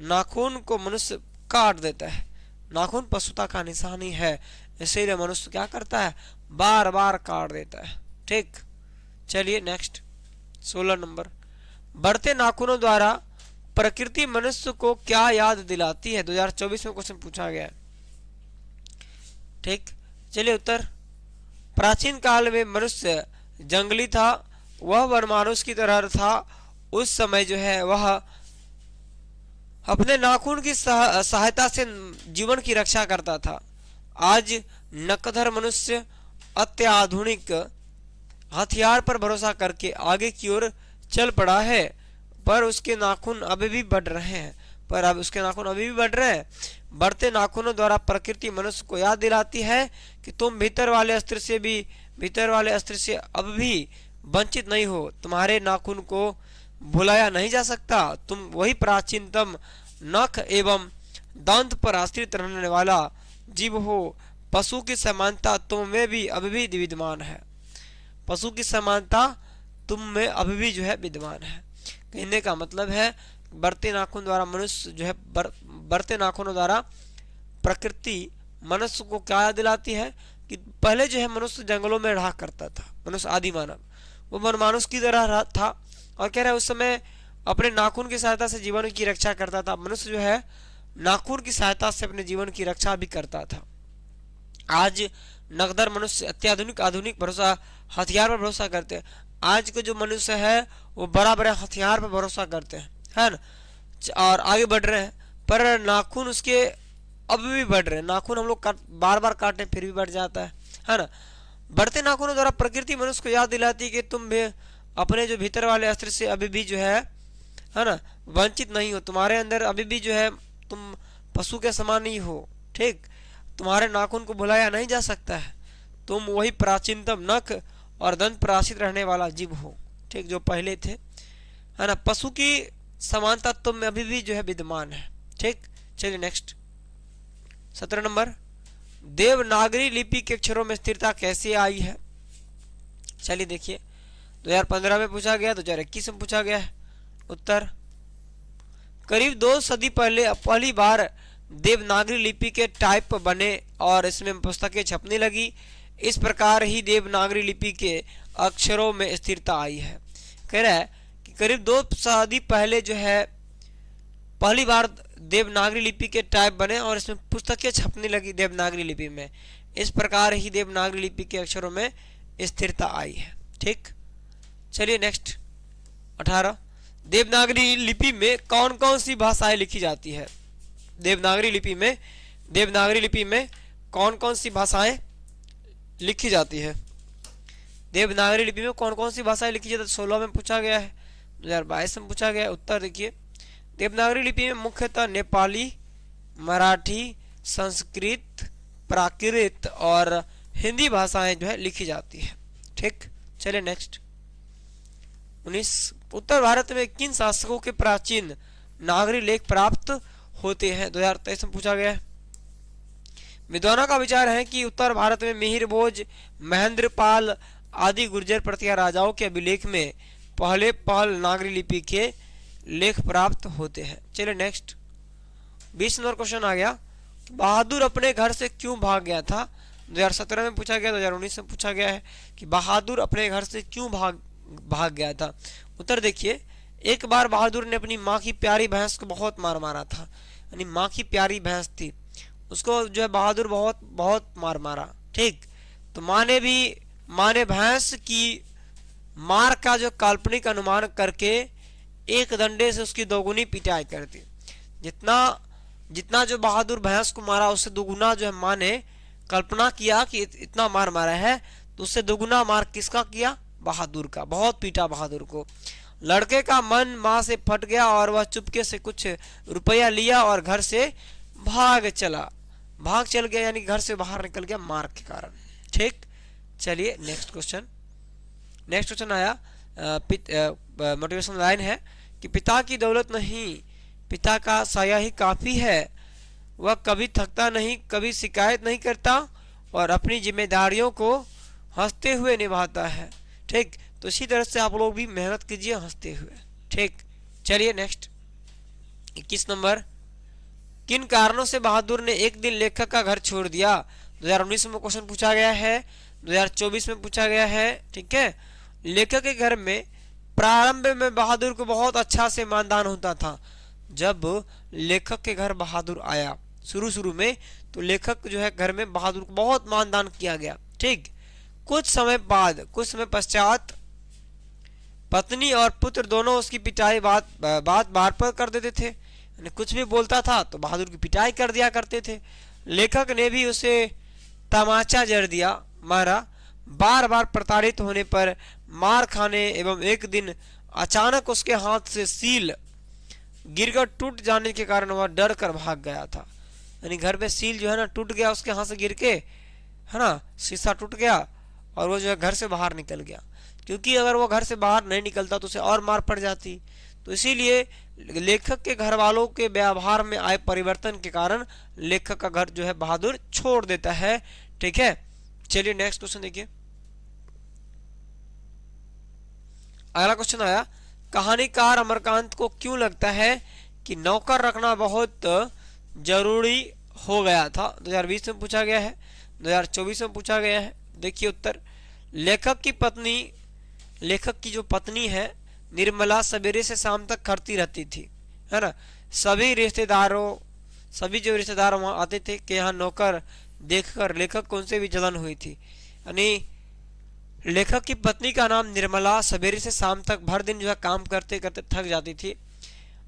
Speaker 1: नाखून को मनुष्य काट देता है। नाखून पशुता का निशानी है, इसीलिए मनुष्य क्या करता है, बार बार काट देता है। ठीक, चलिए नेक्स्ट 16 नंबर, बढ़ते नाखूनों द्वारा प्रकृति मनुष्य को क्या याद दिलाती है? 2024 में क्वेश्चन पूछा गया है। ठीक, चलिए उत्तर, प्राचीन काल में मनुष्य जंगली था, वह वनमानुष की तरह था। उस समय जो है वह अपने नाखून की सहायता से जीवन की रक्षा करता था। आज नकधर मनुष्य अत्याधुनिक हथियार पर भरोसा करके आगे की ओर चल पड़ा है, पर उसके नाखून अभी भी बढ़ रहे हैं। बढ़ते नाखूनों द्वारा प्रकृति मनुष्य को याद दिलाती है कि तुम भीतर वाले अस्त्र से अब भी वंचित नहीं हो। तुम्हारे नाखून को भुलाया नहीं जा सकता। तुम वही प्राचीनतम नख एवं दांत पर आश्रित रहने वाला जीव हो। पशु की समानता तुम में भी अभी भी विद्यमान है। पशु की समानता तुम में अभी भी जो है विद्यमान है। कहने का मतलब है बढ़ते नाखून द्वारा मनुष्य जो है बढ़ते नाखूनों द्वारा प्रकृति मनुष्य को क्या याद दिलाती है कि पहले जो है मनुष्य जंगलों में रहा करता था। मनुष्य आदि मानव वो मनमानुष की तरह था, और कह रहा है उस समय अपने नाखून की सहायता से जीवन की रक्षा करता था। मनुष्य जो है नाखून की सहायता से अपने जीवन की रक्षा भी करता था। आज नकदर मनुष्य अत्याधुनिक आधुनिक भरोसा हथियार पर भरोसा करते हैं। आज के जो मनुष्य है वो बड़ा बड़ा हथियार पर भरोसा करते हैं, है ना, और आगे बढ़ रहे हैं, पर नाखून उसके अब भी बढ़ रहे हैं। नाखून हम लोग बार बार काटते फिर भी बढ़ जाता है ना। बढ़ते नाखूनों द्वारा प्रकृति मनुष्य को याद दिलाती है कि तुम भी अपने जो भीतर वाले अस्त्र से अभी भी जो है ना, वंचित नहीं हो। तुम्हारे अंदर अभी भी जो है तुम पशु के समान नहीं हो। ठीक, तुम्हारे नाखून को भुलाया नहीं जा सकता है। तुम वही प्राचीनतम नख और दंत पर आश्रित रहने वाला जीव हो। ठीक, जो पहले थे, है ना। पशु की समानता तुम में अभी भी जो है विद्यमान है। ठीक, चलिए नेक्स्ट 17 नंबर, देवनागरी लिपि के अक्षरों में स्थिरता कैसे आई है? चलिए देखिए, 2015 में पूछा गया, 2021 में पूछा गया है। उत्तर, करीब 2 सदी पहले पहली बार देवनागरी लिपि के टाइप बने और इसमें पुस्तकें छपने लगी। इस प्रकार ही देवनागरी लिपि के अक्षरों में स्थिरता आई है। कह रहा है कि करीब 2 सदी पहले जो है पहली बार देवनागरी लिपि के टाइप बने और इसमें पुस्तकें छपने लगी देवनागरी लिपि में। इस प्रकार ही देवनागरी लिपि के अक्षरों में स्थिरता आई है। ठीक, चलिए नेक्स्ट 18, देवनागरी लिपि में कौन कौन सी भाषाएं लिखी जाती है? देवनागरी लिपि में कौन कौन सी भाषाएं लिखी जाती है? देवनागरी लिपि में कौन कौन सी भाषाएं लिखी जाती है? 16 में पूछा गया है, 2022 में पूछा गया है। उत्तर देखिए, देवनागरी लिपि में मुख्यतः नेपाली, मराठी, संस्कृत, प्राकृत और हिंदी भाषाएं जो है लिखी जाती है। ठीक, चलिए नेक्स्ट 19, उत्तर भारत में किन शासकों के प्राचीन नागरी लेख प्राप्त होते हैं? 2023 में पूछा गया है। विद्वानों का विचार है कि उत्तर भारत में मिहिर भोज, महेंद्रपाल आदि गुर्जर प्रतिहार राजाओं के अभिलेख में पहल नागरी लिपि के लेख प्राप्त होते हैं। चलिए नेक्स्ट 20 नंबर क्वेश्चन आ गया, बहादुर अपने घर से क्यों भाग गया था? 2017 में पूछा गया, 2019 में पूछा गया है कि बहादुर अपने घर से क्यों भाग गया था। उत्तर देखिए, एक बार बहादुर ने अपनी माँ की प्यारी भैंस को बहुत मारा था। यानी माँ की प्यारी भैंस थी, उसको जो है बहादुर बहुत मारा। ठीक, तो माँ ने भैंस की मार का जो काल्पनिक अनुमान करके एक डंडे से उसकी दोगुनी पिटाई कर दी। जितना जो बहादुर भैंस को मारा उससे दोगुना जो है माँ ने कल्पना किया कि इतना मारा है, तो उससे दोगुना मार किसका किया? बहादुर का। बहुत पीटा बहादुर को। लड़के का मन माँ से फट गया और वह चुपके से कुछ रुपया लिया और घर से भाग चल गया, यानी घर से बाहर निकल गया मार के कारण। ठीक, चलिए नेक्स्ट क्वेश्चन आया, मोटिवेशनल लाइन है कि पिता की दौलत नहीं, पिता का साया ही काफी है। वह कभी थकता नहीं, कभी शिकायत नहीं करता और अपनी जिम्मेदारियों को हंसते हुए निभाता है। ठीक, तो इसी तरह से आप लोग भी मेहनत कीजिए हंसते हुए। ठीक, चलिए नेक्स्ट 21 नंबर, किन कारणों से बहादुर ने एक दिन लेखक का घर छोड़ दिया? 2019 में क्वेश्चन पूछा गया है, 2024 में पूछा गया है। ठीक है, लेखक के घर में प्रारंभ में बहादुर को बहुत अच्छा से मानदान होता था। जब लेखक के घर बहादुर आया शुरू में, तो लेखक जो है घर में बहादुर को बहुत मानदान किया गया। ठीक, कुछ समय पश्चात पत्नी और पुत्र दोनों उसकी पिटाई बात बार पर कर देते थे। कुछ भी बोलता था तो बहादुर की पिटाई कर दिया करते थे। लेखक ने भी उसे तमाचा जड़ दिया, मारा। बार बार प्रताड़ित होने पर मार खाने एवं एक दिन अचानक उसके हाथ से सील गिरकर टूट जाने के कारण वह डर कर भाग गया था। यानी घर में सील जो है ना टूट गया उसके हाथ से गिर के, है ना, शीशा टूट गया और वो जो है घर से बाहर निकल गया। क्योंकि अगर वो घर से बाहर नहीं निकलता तो उसे और मार पड़ जाती। तो इसीलिए लेखक के घर वालों के व्यवहार में आए परिवर्तन के कारण लेखक का घर जो है बहादुर छोड़ देता है। ठीक है, चलिए नेक्स्ट क्वेश्चन देखिए। अगला क्वेश्चन आया, कहानीकार अमरकांत को क्यों लगता है कि नौकर रखना बहुत जरूरी हो गया था? 2020 में पूछा गया है, 2024 में पूछा गया है। देखिए उत्तर, लेखक की जो पत्नी है निर्मला सवेरे से शाम तक खड़ती रहती थी, है ना। सभी जो रिश्तेदार वहां आते थे कि यहाँ नौकर देखकर लेखक को उनसे भी जलन हुई थी। यानी लेखक की पत्नी का नाम निर्मला सवेरे से शाम तक भर दिन जो है काम करते करते थक जाती थी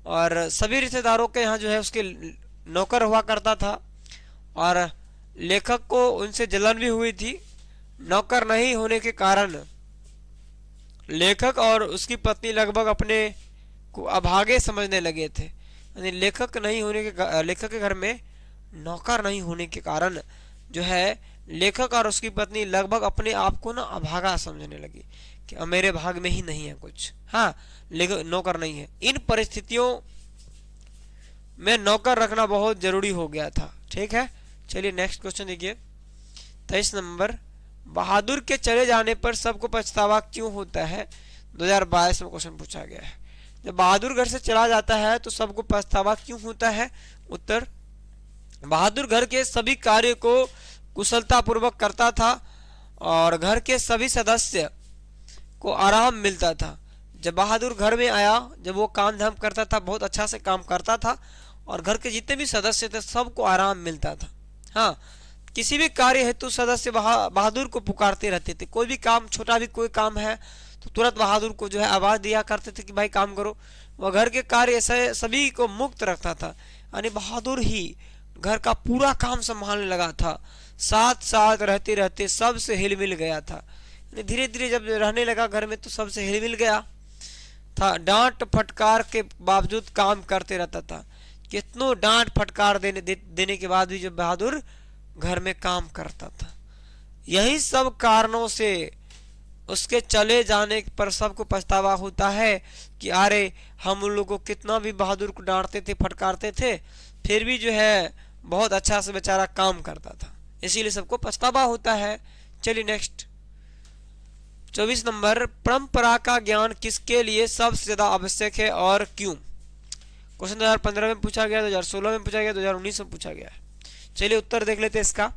Speaker 1: और सभी रिश्तेदारों के यहाँ जो है उसके नौकर हुआ करता था और लेखक को उनसे जलन भी हुई थी। नौकर नहीं होने के कारण लेखक और उसकी पत्नी लगभग अपने को अभागे समझने लगे थे। यानी लेखक के घर में नौकर नहीं होने के कारण जो है लेखक और उसकी पत्नी लगभग अपने आप को ना अभागा समझने लगी कि मेरे भाग में ही नहीं है कुछ, हाँ लेकिन नौकर नहीं है। इन परिस्थितियों में नौकर रखना बहुत जरूरी हो गया था। ठीक है, चलिए नेक्स्ट क्वेश्चन देखिए। 23 नंबर, बहादुर के चले जाने पर सबको पछतावा क्यों होता है? 2022 में क्वेश्चन पूछा गया है। जब बहादुर घर से चला जाता है तो सबको पछतावा क्यों होता है? उत्तर, बहादुर घर के सभी कार्य को कुशलता पूर्वक करता था और घर के सभी सदस्य को आराम मिलता था। जब बहादुर घर में आया, जब वो काम धाम करता था, बहुत अच्छा से काम करता था और घर के जितने भी सदस्य थे सबको आराम मिलता था। हाँ, किसी भी कार्य हेतु सदस्य बहादुर को पुकारते रहते थे। कोई भी काम, छोटा भी कोई काम है तो तुरंत बहादुर को जो है आवाज दिया करते थे कि भाई काम करो। वह घर के कार्य से सभी को मुक्त रखता था। यानी बहादुर ही घर का पूरा काम संभालने लगा था। साथ साथ रहते रहते सबसे हिल मिल गया था। धीरे धीरे जब रहने लगा घर में तो सबसे हिल मिल गया था। डांट फटकार के बावजूद काम करते रहता था। कितनों डांट फटकार देने के बाद भी जो बहादुर घर में काम करता था। यही सब कारणों से उसके चले जाने पर सबको पछतावा होता है कि अरे हम उन लोगों को कितना भी बहादुर को डांटते थे, फटकारते थे, फिर भी जो है बहुत अच्छा से बेचारा काम करता था, इसीलिए सबको पछतावा होता है। चलिए नेक्स्ट 24 नंबर, परंपरा का ज्ञान किसके लिए सबसे ज्यादा आवश्यक है और क्यों? क्वेश्चन 2015 में पूछा गया, 2016 में पूछा गया, 2019 में पूछा गया। चलिए उत्तर देख लेते हैं इसका।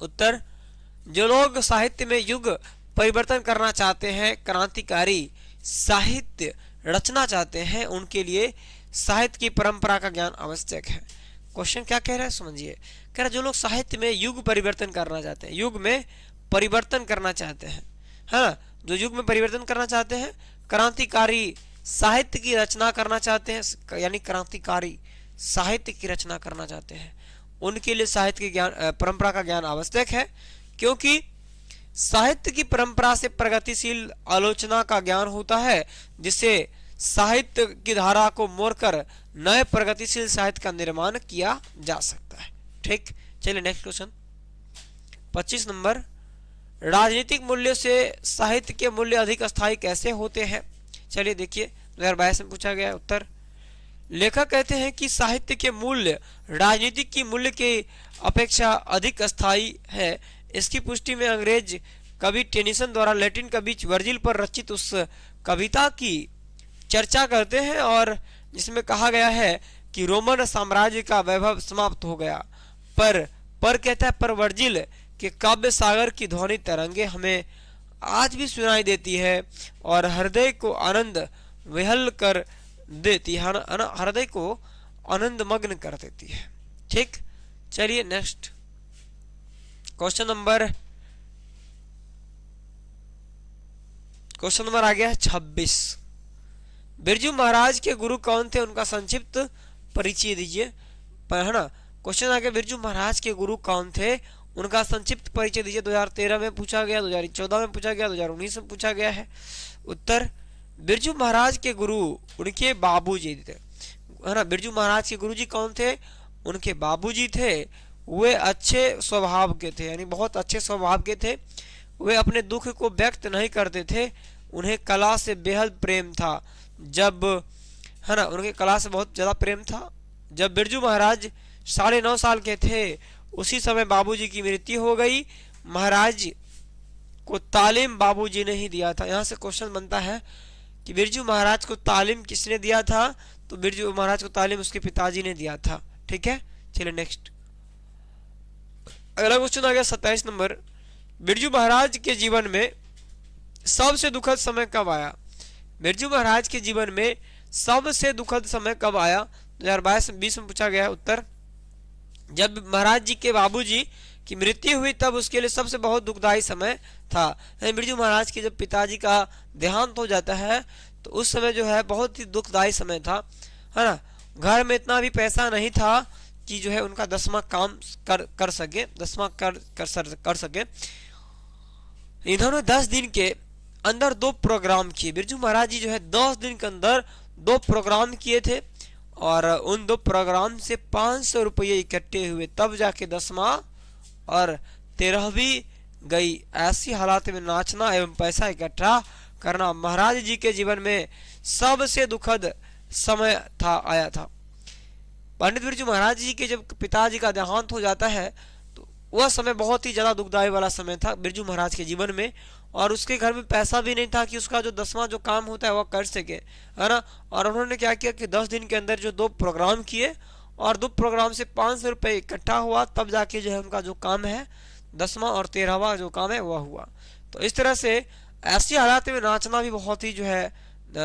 Speaker 1: उत्तर, जो लोग साहित्य में युग परिवर्तन करना चाहते हैं, क्रांतिकारी साहित्य रचना चाहते हैं, उनके लिए साहित्य की परंपरा का ज्ञान आवश्यक है। क्वेश्चन क्या कह रहा है समझिए। कह रहा है जो लोग साहित्य में युग परिवर्तन करना चाहते हैं, युग में परिवर्तन करना चाहते हैं, हाँ, जो युग में परिवर्तन करना चाहते हैं, क्रांतिकारी साहित्य की रचना करना चाहते हैं, यानी क्रांतिकारी साहित्य की रचना करना चाहते हैं, उनके लिए साहित्य की ज्ञान परंपरा का ज्ञान आवश्यक है। क्योंकि साहित्य की परंपरा से प्रगतिशील आलोचना का ज्ञान होता है, जिससे साहित्य की धारा को मोड़कर नए प्रगतिशील साहित्य का निर्माण किया जा सकता है। ठीक, चलिए नेक्स्ट क्वेश्चन 25 नंबर, राजनीतिक मूल्य से साहित्य के मूल्य अधिक स्थायी कैसे होते हैं? चलिए देखिए 2022 में पूछा गया। उत्तर, लेखक कहते हैं कि साहित्य के मूल्य राजनीतिक की मूल्य के अपेक्षा अधिक स्थायी है। इसकी पुष्टि में अंग्रेज कवि टेनिसन द्वारा लैटिन कवि वर्जिल पर रचित उस कविता की चर्चा करते हैं और जिसमें कहा गया है कि रोमन साम्राज्य का वैभव समाप्त हो गया, पर कहता है पर वर्जिल के काव्य सागर की ध्वनि तरंगे हमें आज भी सुनाई देती है और हृदय को आनंद विहल कर देती है, हृदय को आनंद मग्न कर देती है। ठीक, चलिए नेक्स्ट क्वेश्चन नंबर आ गया 26। बिरजू महाराज के गुरु कौन थे, उनका संक्षिप्त परिचय दीजिए। है ना, क्वेश्चन आ गया बिरजू महाराज के गुरु कौन थे, उनका संक्षिप्त परिचय दीजिए। 2013 में पूछा गया, 2014 में पूछा गया, 2019 में पूछा गया है। उत्तर, बिरजू महाराज के गुरु उनके बाबूजी थे। है ना, बिरजू महाराज के गुरुजी कौन थे, उनके बाबूजी थे। वे अच्छे स्वभाव के थे, यानी बहुत अच्छे स्वभाव के थे। वे अपने दुख को व्यक्त नहीं करते थे, उन्हें कला से बेहद प्रेम था। जब, है ना, उनके कला से बहुत ज़्यादा प्रेम था। जब बिरजू महाराज 9.5 साल के थे, उसी समय बाबूजी की मृत्यु हो गई। महाराज को तालीम बाबूजी ने ही दिया था। यहाँ से क्वेश्चन बनता है कि बिरजू महाराज को तालीम किसने दिया था, तो बिरजू महाराज को तालीम उसके पिताजी ने दिया था। ठीक है, चलिए नेक्स्ट अगला क्वेश्चन आ गया 27 नंबर। बिरजू महाराज के जीवन में सबसे दुखद समय कब आया। बिरजू महाराज के जीवन में सबसे दुखद समय कब आया, 2022 में पूछा गया है। उत्तर, जब महाराज जी के बाबूजी की मृत्यु हुई तब उसके लिए सबसे बहुत दुखदायी समय था। बिरजू महाराज के जब पिताजी का देहांत हो जाता है तो उस समय जो है बहुत ही दुखदायी समय था। है ना, घर में इतना भी पैसा नहीं था कि जो है उनका 10वां काम कर सके, 10वां कर सके। इन्होंने 10 दिन के अंदर 2 प्रोग्राम किए। बिरजू महाराज जी जो है 10 दिन के अंदर 2 प्रोग्राम किए थे और उन 2 प्रोग्राम से 500 रुपये इकट्ठे हुए, तब जाके 10वां और 13वीं गई। ऐसी हालात में नाचना एवं पैसा इकट्ठा करना महाराज जी के जीवन में सबसे दुखद समय आया था। पंडित बिरजू महाराज जी के जब पिताजी का देहांत हो जाता है तो वह समय बहुत ही ज्यादा दुखदायी वाला समय था बिरजू महाराज के जीवन में। और उसके घर में पैसा भी नहीं था कि उसका जो 10वां जो काम होता है वह कर सके, है ना। और उन्होंने क्या किया कि 10 दिन के अंदर जो 2 प्रोग्राम किए और 2 प्रोग्राम से 500 रुपये इकट्ठा हुआ, तब जाके जो है उनका जो काम है 10वां और 13वां जो काम है वह हुआ। तो इस तरह से ऐसी हालात में नाचना भी बहुत ही जो है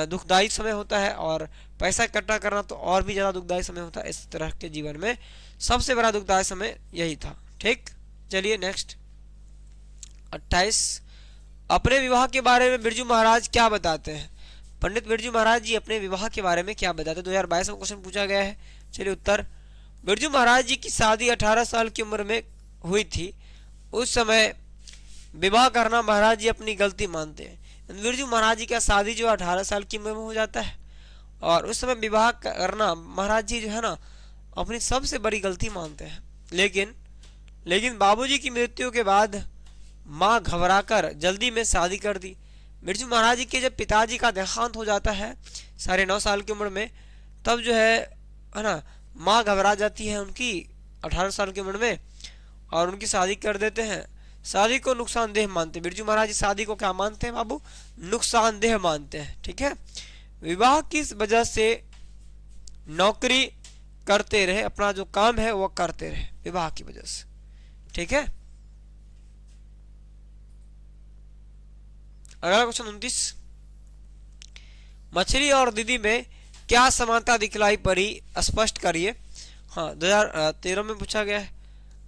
Speaker 1: दुखदायी समय होता है और पैसा इकट्ठा करना तो और भी ज़्यादा दुखदायी समय होता है। इस तरह के जीवन में सबसे बड़ा दुखदायी समय यही था। ठीक, चलिए नेक्स्ट 28। अपने विवाह के बारे में बिरजू महाराज क्या बताते हैं। पंडित बिरजू महाराज जी अपने विवाह के बारे में क्या बताते हैं, 2022 में क्वेश्चन पूछा गया है। चलिए उत्तर, बिरजू महाराज जी की शादी 18 साल की उम्र में हुई थी। उस समय विवाह करना महाराज जी अपनी गलती मानते हैं। बिरजू महाराज जी का शादी जो 18 साल की उम्र में हो जाता है और उस समय विवाह करना महाराज जी जो है ना अपनी सबसे बड़ी गलती मानते हैं। लेकिन बाबूजी की मृत्यु के बाद माँ घबराकर जल्दी में शादी कर दी। बिरजू महाराज जी के जब पिताजी का देहांत हो जाता है 9.5 साल की उम्र में, तब जो है ना माँ घबरा जाती है उनकी 18 साल की उम्र में और उनकी शादी कर देते हैं। शादी को नुकसानदेह मानते हैं बिरजू महाराज जी। शादी को क्या मानते हैं बाबू, नुकसानदेह मानते हैं। ठीक है, विवाह की वजह से नौकरी करते रहे, अपना जो काम है वो करते रहे विवाह की वजह से। ठीक है, अगला क्वेश्चन 29। मछली और दीदी में क्या समानता दिखलाई पड़ी, स्पष्ट करिए। हाँ, 2013 में पूछा गया है।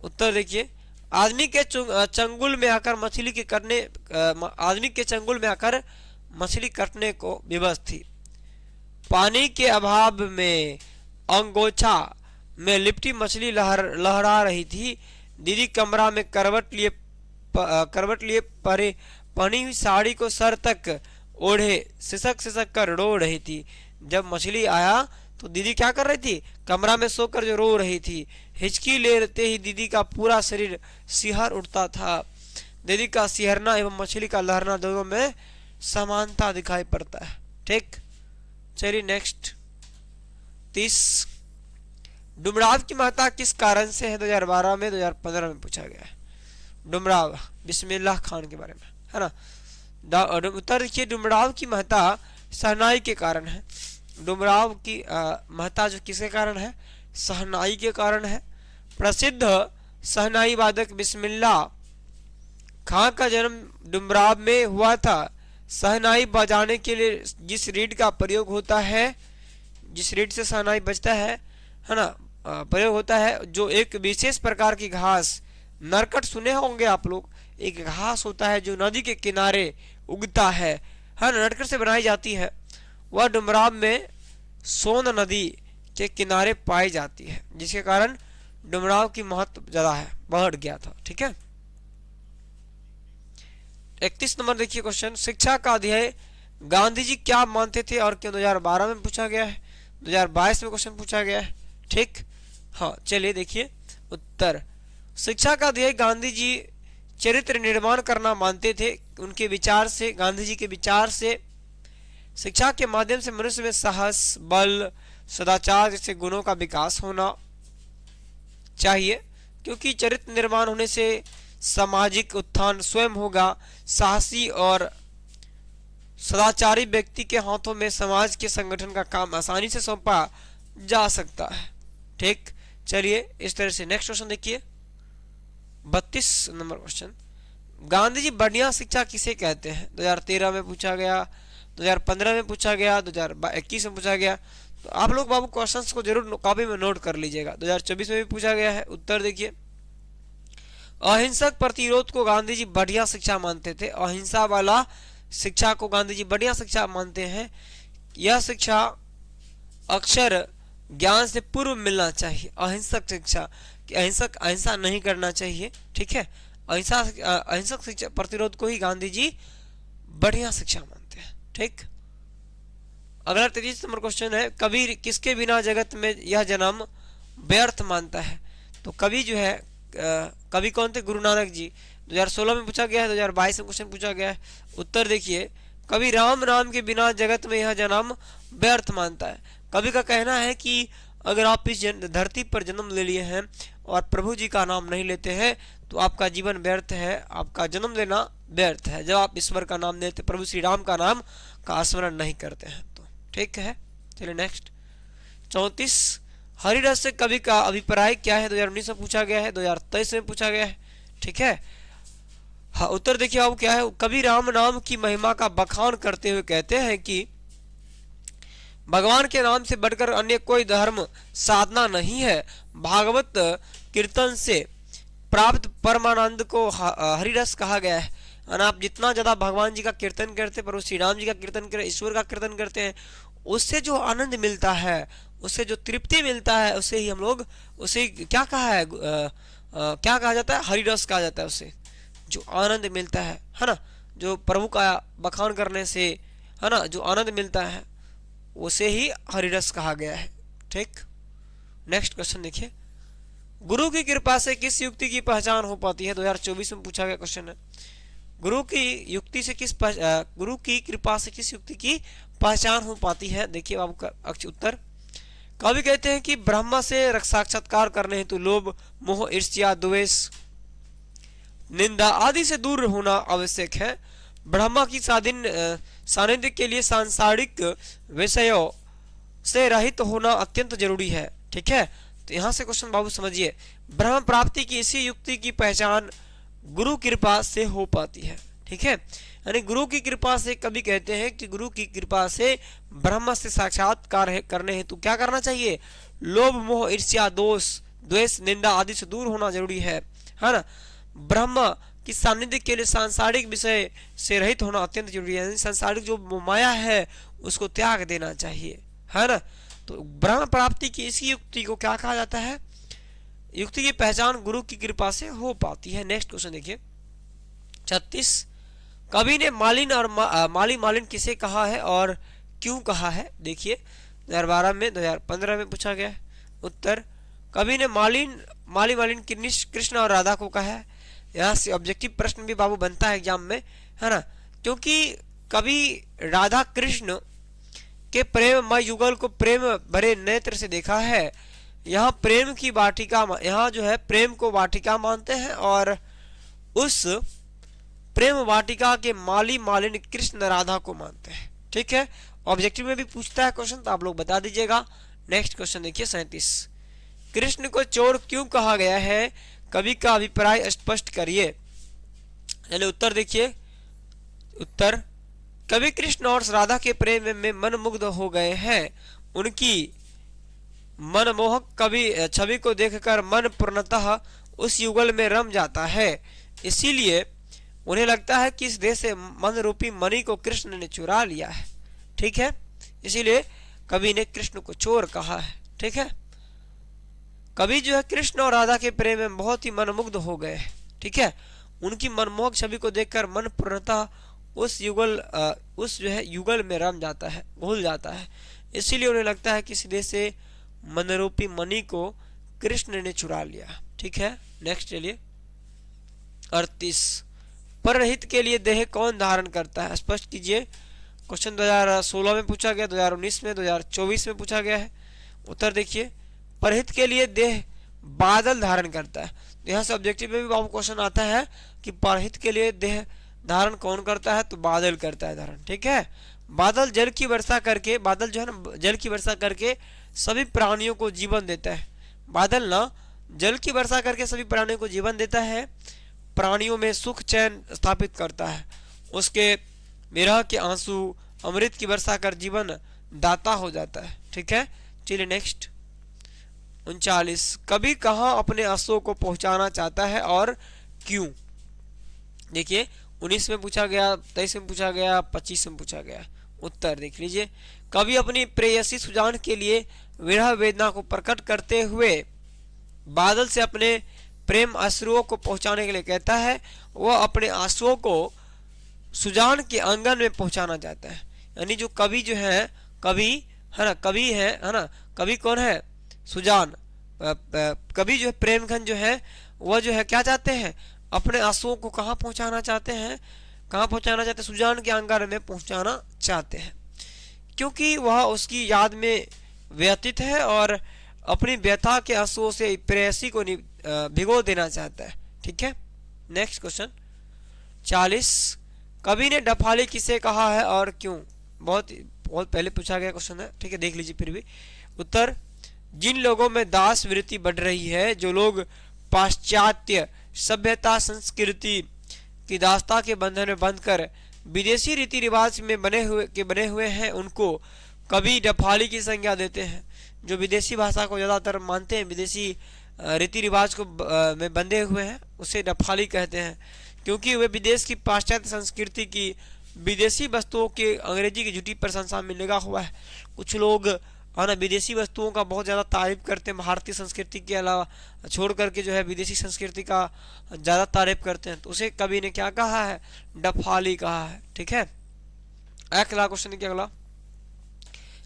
Speaker 1: उत्तर देखिए, आदमी के चंगुल में आकर मछली के कटने आदमी के चंगुल में आकर मछली कटने को विवश थी। पानी के अभाव में अंगोछा में लिपटी मछली लहरा रही थी। दीदी कमरा में करवट लिए परे पहनी हुई साड़ी को सर तक ओढ़े सिसक सिसक कर रो रही थी। जब मछली आया तो दीदी क्या कर रही थी, कमरा में सोकर जो रो रही थी। हिचकी लेते ही दीदी का पूरा शरीर सिहर उठता था। दीदी का सिहरना एवं मछली का लहरना दोनों में समानता दिखाई पड़ता है। ठीक, चलिए नेक्स्ट 30। डुमराव की महत्ता किस कारण से है, 2012 में 2015 में पूछा गया है। डुमराव बिस्मिल्लाह खान के बारे में, है ना। उत्तर देखिए, डुमराव की महत्ता शहनाई के कारण है। डुमराव की महत्ता जो किसके कारण है? शहनाई के कारण है। प्रसिद्ध शहनाई वादक बिस्मिल्लाह खां का जन्म डुमराव में हुआ था। शहनाई बजाने के लिए जिस रीड का प्रयोग होता है, जिस रीड से शहनाई बजता है ना, प्रयोग होता है, जो एक विशेष प्रकार की घास, नरकट सुने होंगे आप लोग, एक घास होता है जो नदी के किनारे उगता है ना, नरकट से बनाई जाती है। वह डुमराव में सोन नदी के किनारे पाई जाती है, जिसके कारण डुमराव की महत्व ज्यादा है, बढ़ गया था। ठीक है, 31 नंबर देखिए क्वेश्चन, शिक्षा का अध्याय गांधी जी क्या मानते थे और क्यों? 2012 में पूछा गया है, 2022 में क्वेश्चन पूछा गया है। ठीक, हाँ चलिए देखिए उत्तर। शिक्षा का अध्याय गांधी जी चरित्र निर्माण करना मानते थे। उनके विचार से, गांधी जी के विचार से शिक्षा के माध्यम से मनुष्य में साहस, बल, सदाचार जैसे गुणों का विकास होना चाहिए, क्योंकि चरित्र निर्माण होने से सामाजिक उत्थान स्वयं होगा। साहसी और सदाचारी व्यक्ति के हाथों में समाज के संगठन का काम आसानी से सौंपा जा सकता है। ठीक, चलिए इस तरह से नेक्स्ट क्वेश्चन देखिए, 32 नंबर क्वेश्चन, गांधी जी बढ़िया शिक्षा किसे कहते हैं? 2013 में पूछा गया, 2015 में पूछा गया, 2021 में पूछा गया। तो आप लोग बाबू क्वेश्चंस को जरूर कॉपी में नोट कर लीजिएगा। 2024 में भी पूछा गया है। उत्तर देखिए, अहिंसक प्रतिरोध को गांधी जी बढ़िया शिक्षा मानते थे। अहिंसा वाला शिक्षा को गांधी जी बढ़िया शिक्षा मानते हैं। यह शिक्षा अक्षर ज्ञान से पूर्व मिलना चाहिए। अहिंसक शिक्षा कि अहिंसा नहीं करना चाहिए। ठीक है, अहिंसक शिक्षा प्रतिरोध को ही गांधी जी बढ़िया शिक्षा मानते हैं। ठीक, अगला 33 नंबर क्वेश्चन है, कबीर किसके बिना जगत में यह जन्म व्यर्थ मानता है? तो कवि जो है, कवि कौन थे? गुरु नानक जी। 2016 में पूछा गया है, 2022 में क्वेश्चन पूछा गया है। उत्तर देखिए, कवि राम नाम के बिना जगत में यह जन्म व्यर्थ मानता है। कवि का कहना है कि अगर आप इस धरती पर जन्म ले लिए हैं और प्रभु जी का नाम नहीं लेते हैं तो आपका जीवन व्यर्थ है, आपका जन्म लेना व्यर्थ है, जब आप ईश्वर का नाम लेते, प्रभु श्री राम का नाम का स्मरण नहीं करते हैं तो। ठीक है, चलिए नेक्स्ट 34, हरिदास से कवि का अभिप्राय क्या है? 2019 में पूछा गया है, 2023 में पूछा गया है। ठीक है, हाँ उत्तर देखिए अब क्या है, कवि राम नाम की महिमा का बखान करते हुए कहते हैं कि भगवान के नाम से बढ़कर अन्य कोई धर्म साधना नहीं है। भागवत कीर्तन से प्राप्त परमानंद को हरिरस कहा गया है। आप जितना ज्यादा भगवान जी का कीर्तन करते, प्रभु श्री राम जी का कीर्तन करते, ईश्वर का कीर्तन करते हैं, उससे जो आनंद मिलता है, उससे जो तृप्ति मिलता है, उसे ही हम लोग, उसे क्या कहा है, क्या कहा जाता है? हरिरस कहा जाता है। उसे जो आनंद मिलता है ना, जो प्रभु का बखान करने से है ना जो आनंद मिलता है, उसे ही हरिरस कहा गया है। ठीक, नेक्स्ट क्वेश्चन देखिए, गुरु की कृपा से किस युक्ति की पहचान हो पाती है? 2024 में पूछा गया क्वेश्चन है। गुरु की युक्ति से गुरु की कृपा से किस युक्ति की पहचान हो पाती है? देखिए आपका उत्तर, कवि कहते हैं कि ब्रह्मा से साक्षात्कार करने हेतु लोभ, मोह, ईर्ष्या, द्वेष, निंदा आदि से दूर होना आवश्यक है। ब्रह्मा की सानिध्य के लिए सांसारिक विषयों से रहित होना अत्यंत जरूरी है। ठीक है, तो यहाँ से क्वेश्चन बाबू समझिए, ब्रह्म प्राप्ति की इसी युक्ति की पहचान गुरु कृपा से हो पाती है। ठीक है, यानी गुरु की कृपा से, कभी कहते हैं कि गुरु की कृपा से ब्रह्म से साक्षात्कार करने हेतु क्या करना चाहिए? लोभ, मोह, ईर्ष्या, द्वेष, निंदा आदि से दूर होना जरूरी है ना। ब्रह्म कि सानिध्य के लिए सांसारिक विषय से रहित होना अत्यंत जरूरी है। सांसारिक जो माया है उसको त्याग देना चाहिए, है ना। तो ब्रह्म प्राप्ति की इसी युक्ति को क्या कहा जाता है? युक्ति की पहचान गुरु की कृपा से हो पाती है। नेक्स्ट क्वेश्चन देखिए 36, कवि ने मालिन और मालिन किसे कहा है और क्यों कहा है? देखिए 2012 में, 2015 में पूछा गया है। उत्तर, कवि ने मालिन कृष्ण और राधा को कहा है। यहाँ से ऑब्जेक्टिव प्रश्न भी बाबू बनता है एग्जाम में, है ना, क्योंकि कवि राधा कृष्ण के प्रेममय युगल को प्रेम भरे नेत्र से देखा है। यहाँ प्रेम की वाटिका, यहाँ जो है प्रेम को वाटिका मानते हैं और उस प्रेम वाटिका के मालिन कृष्ण राधा को मानते हैं। ठीक है, ऑब्जेक्टिव में भी पूछता है क्वेश्चन, तो आप लोग बता दीजिएगा। नेक्स्ट क्वेश्चन देखिए 37, कृष्ण को चोर क्यों कहा गया है, कवि का अभिप्राय स्पष्ट करिए। चलिए उत्तर देखिए। उत्तर, कवि कृष्ण और राधा के प्रेम में मनमुग्ध हो गए हैं। उनकी मनमोहक कवि छवि को देखकर मन पूर्णतः उस युगल में रम जाता है। इसीलिए उन्हें लगता है कि इस देश से मन रूपी मणि को कृष्ण ने चुरा लिया है। ठीक है, इसीलिए कवि ने कृष्ण को चोर कहा है। ठीक है, कवि जो है कृष्ण और राधा के प्रेम में बहुत ही मनमुग्ध हो गए। ठीक है, उनकी मनमोहक छवि को देखकर मन पूर्णतः उस जो है युगल में रम जाता है, घुल जाता है। इसीलिए उन्हें लगता है कि इस देश से मनरूपी मणि को कृष्ण ने चुरा लिया। ठीक है, नेक्स्ट चलिए 38, परहित के लिए देह कौन धारण करता है, स्पष्ट कीजिए। क्वेश्चन 2016 में पूछा गया, 2019 में, 2024 में पूछा गया है। उत्तर देखिए, परहित के लिए देह बादल धारण करता है। तो यहाँ से ऑब्जेक्टिव में भी आपको क्वेश्चन आता है कि परहित के लिए देह धारण कौन करता है, तो बादल करता है धारण। ठीक है, बादल जल की वर्षा करके, बादल जो है ना जल की वर्षा करके सभी प्राणियों को जीवन देता है। बादल ना जल की वर्षा करके सभी प्राणियों को जीवन देता है, प्राणियों में सुख चैन स्थापित करता है, उसके विरह के आंसू अमृत की वर्षा कर जीवन दाता हो जाता है। ठीक है, चलिए नेक्स्ट 39, कवि कहाँ अपने आंसुओं को पहुंचाना चाहता है और क्यों। देखिए 19 में पूछा गया, 23 में पूछा गया, 25 में पूछा गया। उत्तर देख लीजिए, कवि अपनी प्रेयसी सुजान के लिए विरह वेदना को प्रकट करते हुए बादल से अपने प्रेम अश्रुओं को पहुंचाने के लिए कहता है। वह अपने आंसुओं को सुजान के आंगन में पहुंचाना चाहता है। यानी जो कवि जो है, कवि है ना, कवि है ना, कवि कौन है, सुजान। कवि जो है प्रेमघन जो है, वह जो है क्या चाहते हैं, अपने आंसुओं को कहाँ पहुंचाना चाहते हैं, कहाँ पहुंचाना चाहते हैं, सुजान के आंगन में पहुंचाना चाहते हैं, क्योंकि वह उसकी याद में व्यतीत है और अपनी व्यथा के आंसुओं से प्रेयसी को भिगो देना चाहता है। ठीक है, नेक्स्ट क्वेश्चन 40, कवि ने डफाली किसे कहा है और क्यों। बहुत पहले पूछा गया क्वेश्चन है। ठीक है, देख लीजिए फिर भी। उत्तर, जिन लोगों में दास वृत्ति बढ़ रही है, जो लोग पाश्चात्य सभ्यता संस्कृति की दास्ता के बंधन में बंधकर विदेशी रीति रिवाज में बने हुए हैं, उनको कवि डफाली की संज्ञा देते हैं। जो विदेशी भाषा को ज़्यादातर मानते हैं, विदेशी रीति रिवाज को में बंधे हुए हैं, उसे डफाली कहते हैं, क्योंकि वे विदेश की पाश्चात्य संस्कृति की विदेशी वस्तुओं के अंग्रेजी की झूठी प्रशंसा में लगा हुआ है। कुछ लोग है ना विदेशी वस्तुओं का बहुत ज़्यादा तारीफ करते हैं, भारतीय संस्कृति के अलावा छोड़ करके जो है विदेशी संस्कृति का ज़्यादा तारीफ करते हैं, तो उसे कवि ने क्या कहा है, डफाली कहा है। ठीक है, अगला क्वेश्चन क्या, अगला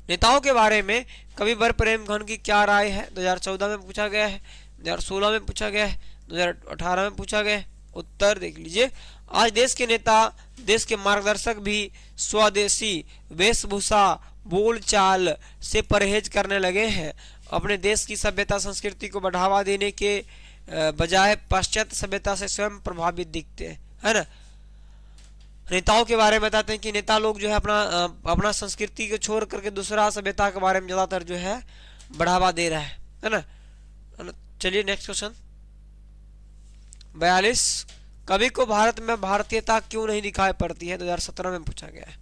Speaker 1: नेताओं के बारे में कवि वर प्रेमघन की क्या राय है। 2014 में पूछा गया है, 2016 में पूछा गया है, 2018 में पूछा गया है। उत्तर देख लीजिए, आज देश के नेता, देश के मार्गदर्शक भी स्वदेशी वेशभूषा बोलचाल से परहेज करने लगे हैं। अपने देश की सभ्यता संस्कृति को बढ़ावा देने के बजाय पाश्चात्य सभ्यता से स्वयं प्रभावित दिखते हैं, है ना। नेताओं के बारे में बताते हैं कि नेता लोग जो है अपना संस्कृति को छोड़ करके दूसरा सभ्यता के बारे में ज्यादातर जो है बढ़ावा दे रहा है ना। चलिए नेक्स्ट क्वेश्चन 42, कवि को भारत में भारतीयता क्यों नहीं दिखाई पड़ती है। 2017 में पूछा गया है,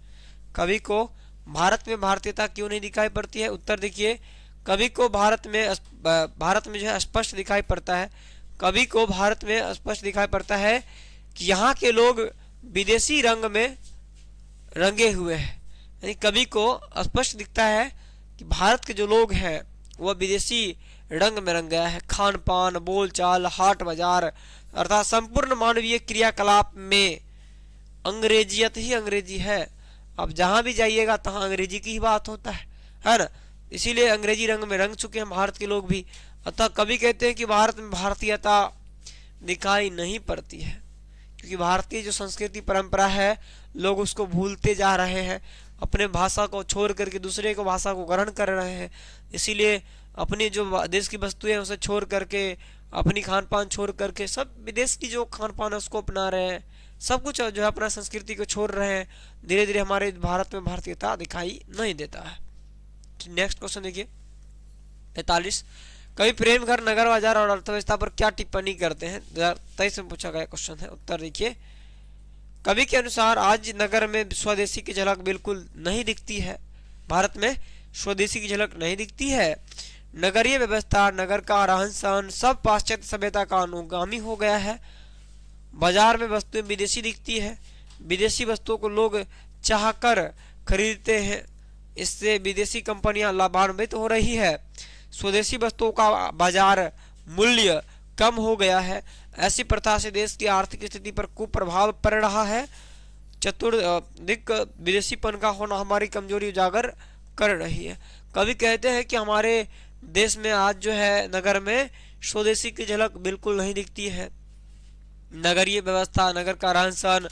Speaker 1: कवि को भारत में भारतीयता क्यों नहीं दिखाई पड़ती है। उत्तर देखिए, कवि को भारत में जो है स्पष्ट दिखाई पड़ता है। कवि को भारत में स्पष्ट दिखाई पड़ता है कि यहाँ के लोग विदेशी रंग में रंगे हुए हैं। यानी कवि को स्पष्ट दिखता है कि भारत के जो लोग हैं वह विदेशी रंग में रंग गया है। खान पान, बोलचाल, हाट बाजार अर्थात संपूर्ण मानवीय क्रियाकलाप में अंग्रेजियत ही अंग्रेजी है। अब जहां भी जाइएगा तहां अंग्रेजी की ही बात होता है ना। इसीलिए अंग्रेजी रंग में रंग चुके हैं भारत के लोग भी। अतः कवि कहते हैं कि भारत में भारतीयता दिखाई नहीं पड़ती है, क्योंकि भारतीय जो संस्कृति परंपरा है लोग उसको भूलते जा रहे हैं, अपने भाषा को छोड़ करके दूसरे को भाषा को ग्रहण कर रहे हैं। इसीलिए अपनी जो देश की वस्तुएं हैं उसे छोड़ करके, अपनी खान पान छोड़ करके सब विदेश की जो खान पान है उसको अपना रहे हैं, सब कुछ जो है अपना संस्कृति को छोड़ रहे हैं। धीरे धीरे हमारे भारत में भारतीयता दिखाई नहीं देता है। नेक्स्ट क्वेश्चन देखिए 43। कवि प्रेम घर नगर बाजार और अर्थव्यवस्था पर क्या टिप्पणी करते हैं? 2023 में पूछा गया क्वेश्चन है। उत्तर देखिए, कवि के अनुसार आज नगर में स्वदेशी की झलक बिल्कुल नहीं दिखती है। भारत में स्वदेशी की झलक नहीं दिखती है। नगरीय व्यवस्था, नगर का रहन सहन सब पाश्चात्य सभ्यता का अनुगामी हो गया है। बाजार में वस्तुएं विदेशी दिखती है। विदेशी वस्तुओं को लोग चाहकर खरीदते हैं। इससे विदेशी कंपनियां लाभान्वित हो रही है। स्वदेशी वस्तुओं का बाजार मूल्य कम हो गया है। ऐसी प्रथा से देश की आर्थिक स्थिति पर कुप्रभाव पड़ रहा है। चतुर्दिक विदेशीपन का होना हमारी कमजोरी उजागर कर रही है। कवि कहते हैं कि हमारे देश में आज जो है नगर में स्वदेशी की झलक बिल्कुल नहीं दिखती है। नगरीय व्यवस्था, नगर का रहन सहन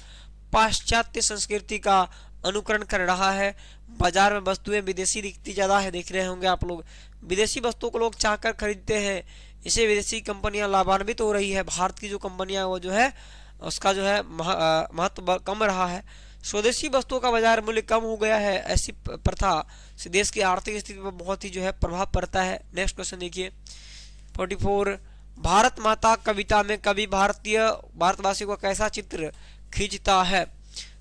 Speaker 1: पाश्चात्य संस्कृति का अनुकरण कर रहा है। बाजार में वस्तुएं विदेशी दिखती ज्यादा है। देख रहे होंगे आप लोग, विदेशी वस्तुओं को लोग चाहकर खरीदते हैं। इसे विदेशी कंपनियां लाभान्वित हो रही है। भारत की जो कंपनियां वो जो है उसका जो है महत्व कम रहा है। स्वदेशी वस्तुओं का बाजार मूल्य कम हो गया है। ऐसी प्रथा से देश की आर्थिक स्थिति पर बहुत ही जो है प्रभाव पड़ता है। नेक्स्ट क्वेश्चन देखिए 44। भारत माता कविता में कवि भारतवासियों का कैसा चित्र खींचता है?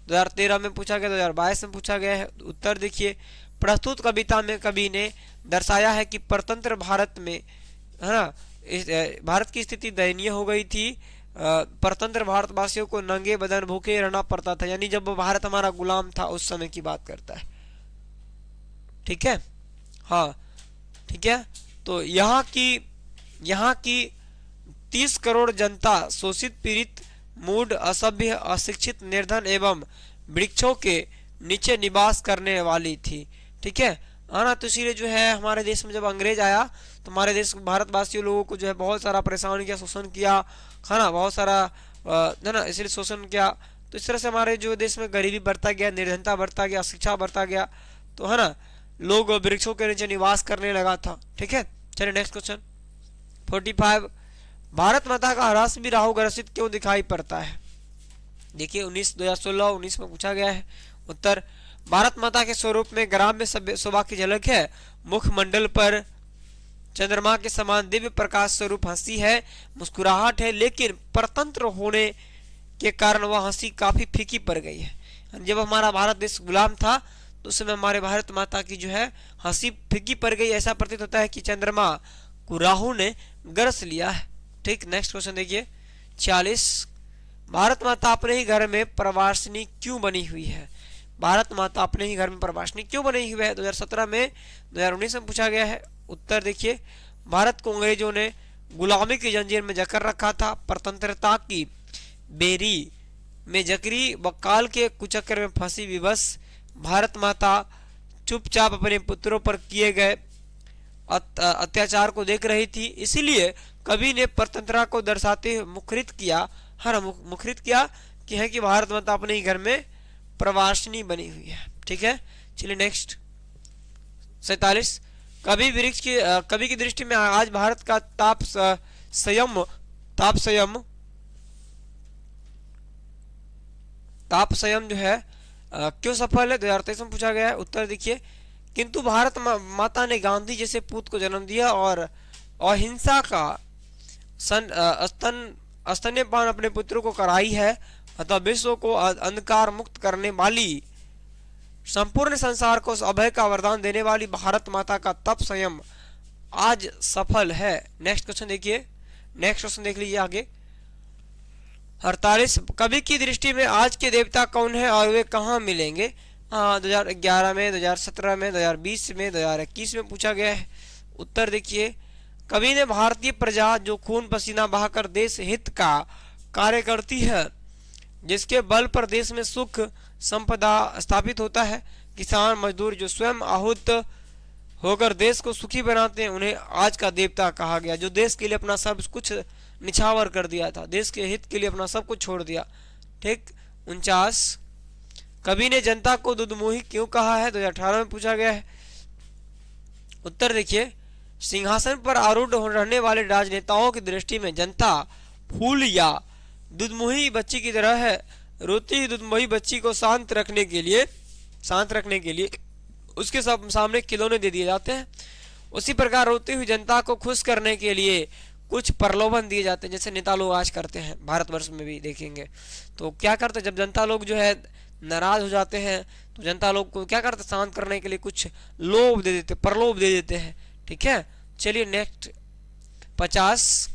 Speaker 1: 2013 में पूछा गया, 2022 में पूछा गया है। उत्तर देखिए, प्रस्तुत कविता में कवि ने दर्शाया है कि परतंत्र भारत में, है ना, भारत की स्थिति दयनीय हो गई थी। परतंत्र भारतवासियों को नंगे बदन भूखे रहना पड़ता था। यानी जब भारत हमारा गुलाम था उस समय की बात करता है। ठीक है, हाँ ठीक है। तो यहाँ की 30 करोड़ जनता शोषित, पीड़ित, मूढ़, असभ्य, अशिक्षित, निर्धन एवं वृक्षों के नीचे निवास करने वाली थी। ठीक है ना। तो इसीलिए जो है हमारे देश में जब अंग्रेज आया तो हमारे देश भारतवासियों लोगों को जो है बहुत सारा परेशान किया, शोषण किया, है ना, बहुत सारा है ना, इसलिए शोषण किया। तो इस तरह से हमारे जो देश में गरीबी बढ़ता गया, निर्धनता बढ़ता गया, शिक्षा बढ़ता गया, तो है ना, लोग वृक्षों के नीचे निवास करने लगा था। ठीक है, चलिए नेक्स्ट क्वेश्चन 45। भारत माता का ह्रास भी राहुग्रसित क्यों दिखाई पड़ता है? देखिए 2016-19 में पूछा गया है। उत्तर, भारत माता के स्वरूप में ग्राम्य शोभा की झलक है। मुखमंडल पर चंद्रमा के समान दिव्य प्रकाश स्वरूप हंसी है, मुस्कुराहट है, लेकिन परतंत्र होने के कारण वह हंसी काफी फीकी पड़ गई है। जब हमारा भारत देश गुलाम था तो उस समय हमारे भारत माता की जो है हंसी फीकी पड़ गई। ऐसा प्रतीत होता है कि चंद्रमा को राहु ने ग्रस लिया है। ठीक, नेक्स्ट क्वेश्चन देखिए 46। भारत माता अपने ही घर में प्रवासिनी क्यों बनी हुई है? भारत माता अपने ही घर में प्रवासिनी क्यों बनी हुई है? 2017 में, 2019 में पूछा गया है। उत्तर देखिए, भारत को अंग्रेजों ने गुलामी की जंजीर में जकड़ रखा था। परतंत्रता की बेरी में जकड़ी व काल के कुचक्र में फंसी विवश भारत माता चुपचाप अपने पुत्रों पर किए गए अत्याचार को देख रही थी। इसीलिए कवि ने परतंत्रता को दर्शाते हुए मुखरित किया कि है कि भारत माता अपने ही घर में प्रवासिनी बनी हुई है। ठीक है, चलिए नेक्स्ट 47। कवि की दृष्टि में आज भारत का ताप संयम जो है क्यों सफल है? 2023 में पूछा गया है। उत्तर देखिए, किंतु भारत माता ने गांधी जैसे पूत को जन्म दिया और अहिंसा का स्तन्यपान अपने पुत्रों को कराई है। अतः विश्व को अंधकार मुक्त करने वाली, संपूर्ण संसार को अभय का वरदान देने वाली भारत माता का तप संयम आज सफल है। नेक्स्ट क्वेश्चन देखिए, नेक्स्ट क्वेश्चन देख लीजिए आगे 48। कवि की दृष्टि में आज के देवता कौन है और वे कहाँ मिलेंगे? 2011 में, 2017 में, 2020 में, 2021 में पूछा गया है। उत्तर देखिए, कवि ने भारतीय प्रजा जो खून पसीना बहाकर देश हित का कार्य करती है, जिसके बल पर देश में सुख संपदा स्थापित होता है, किसान मजदूर जो स्वयं आहुत होकर देश को सुखी बनाते हैं, उन्हें आज का देवता कहा गया। जो देश के लिए अपना सब कुछ निछावर कर दिया था, देश के हित के लिए अपना सब कुछ छोड़ दिया। ठीक, 49। कवि ने जनता को दुधमुही क्यों कहा है? 2018 में पूछा गया है। उत्तर देखिए, सिंहासन पर आरूढ़ रहने वाले राजनेताओं की दृष्टि में जनता फूल या दुधमुही बच्ची की तरह है। रोती हुई दुधमोही बच्ची को शांत रखने के लिए उसके सामने खिलौने दे दिए जाते हैं। उसी प्रकार रोती हुई जनता को खुश करने के लिए कुछ प्रलोभन दिए जाते हैं, जैसे नेता लोग आज करते हैं, भारतवर्ष में भी देखेंगे। तो क्या करते हैं, जब जनता लोग जो है नाराज हो जाते हैं तो जनता लोग को क्या करते हैं, शांत करने के लिए कुछ लोभ दे देते, प्रलोभ दे देते हैं। ठीक है, चलिए नेक्स्ट 50,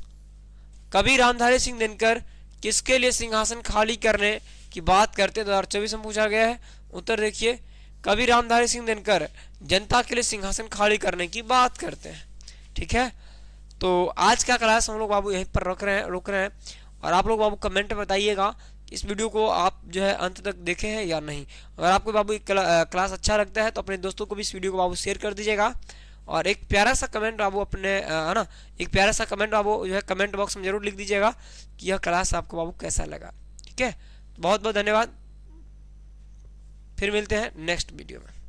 Speaker 1: कवि रामधारी सिंह दिनकर किसके लिए सिंहासन खाली करने की बात करते हैं? 2024 में पूछा गया है। उत्तर देखिए, कवि रामधारी सिंह दिनकर जनता के लिए सिंहासन खाली करने की बात करते हैं। ठीक है, तो आज का क्लास हम लोग बाबू यहीं पर रोक रहे हैं। और आप लोग बाबू कमेंट में बताइएगा इस वीडियो को आप जो है अंत तक देखे हैं या नहीं। अगर आपको बाबू क्लास अच्छा लगता है तो अपने दोस्तों को भी इस वीडियो को बाबू शेयर कर दीजिएगा। और एक प्यारा सा कमेंट बाबू अपने है ना, एक प्यारा सा कमेंट बाबू जो है कमेंट बॉक्स में जरूर लिख दीजिएगा कि यह क्लास आपको बाबू कैसा लगा। ठीक है, बहुत बहुत धन्यवाद, फिर मिलते हैं नेक्स्ट वीडियो में।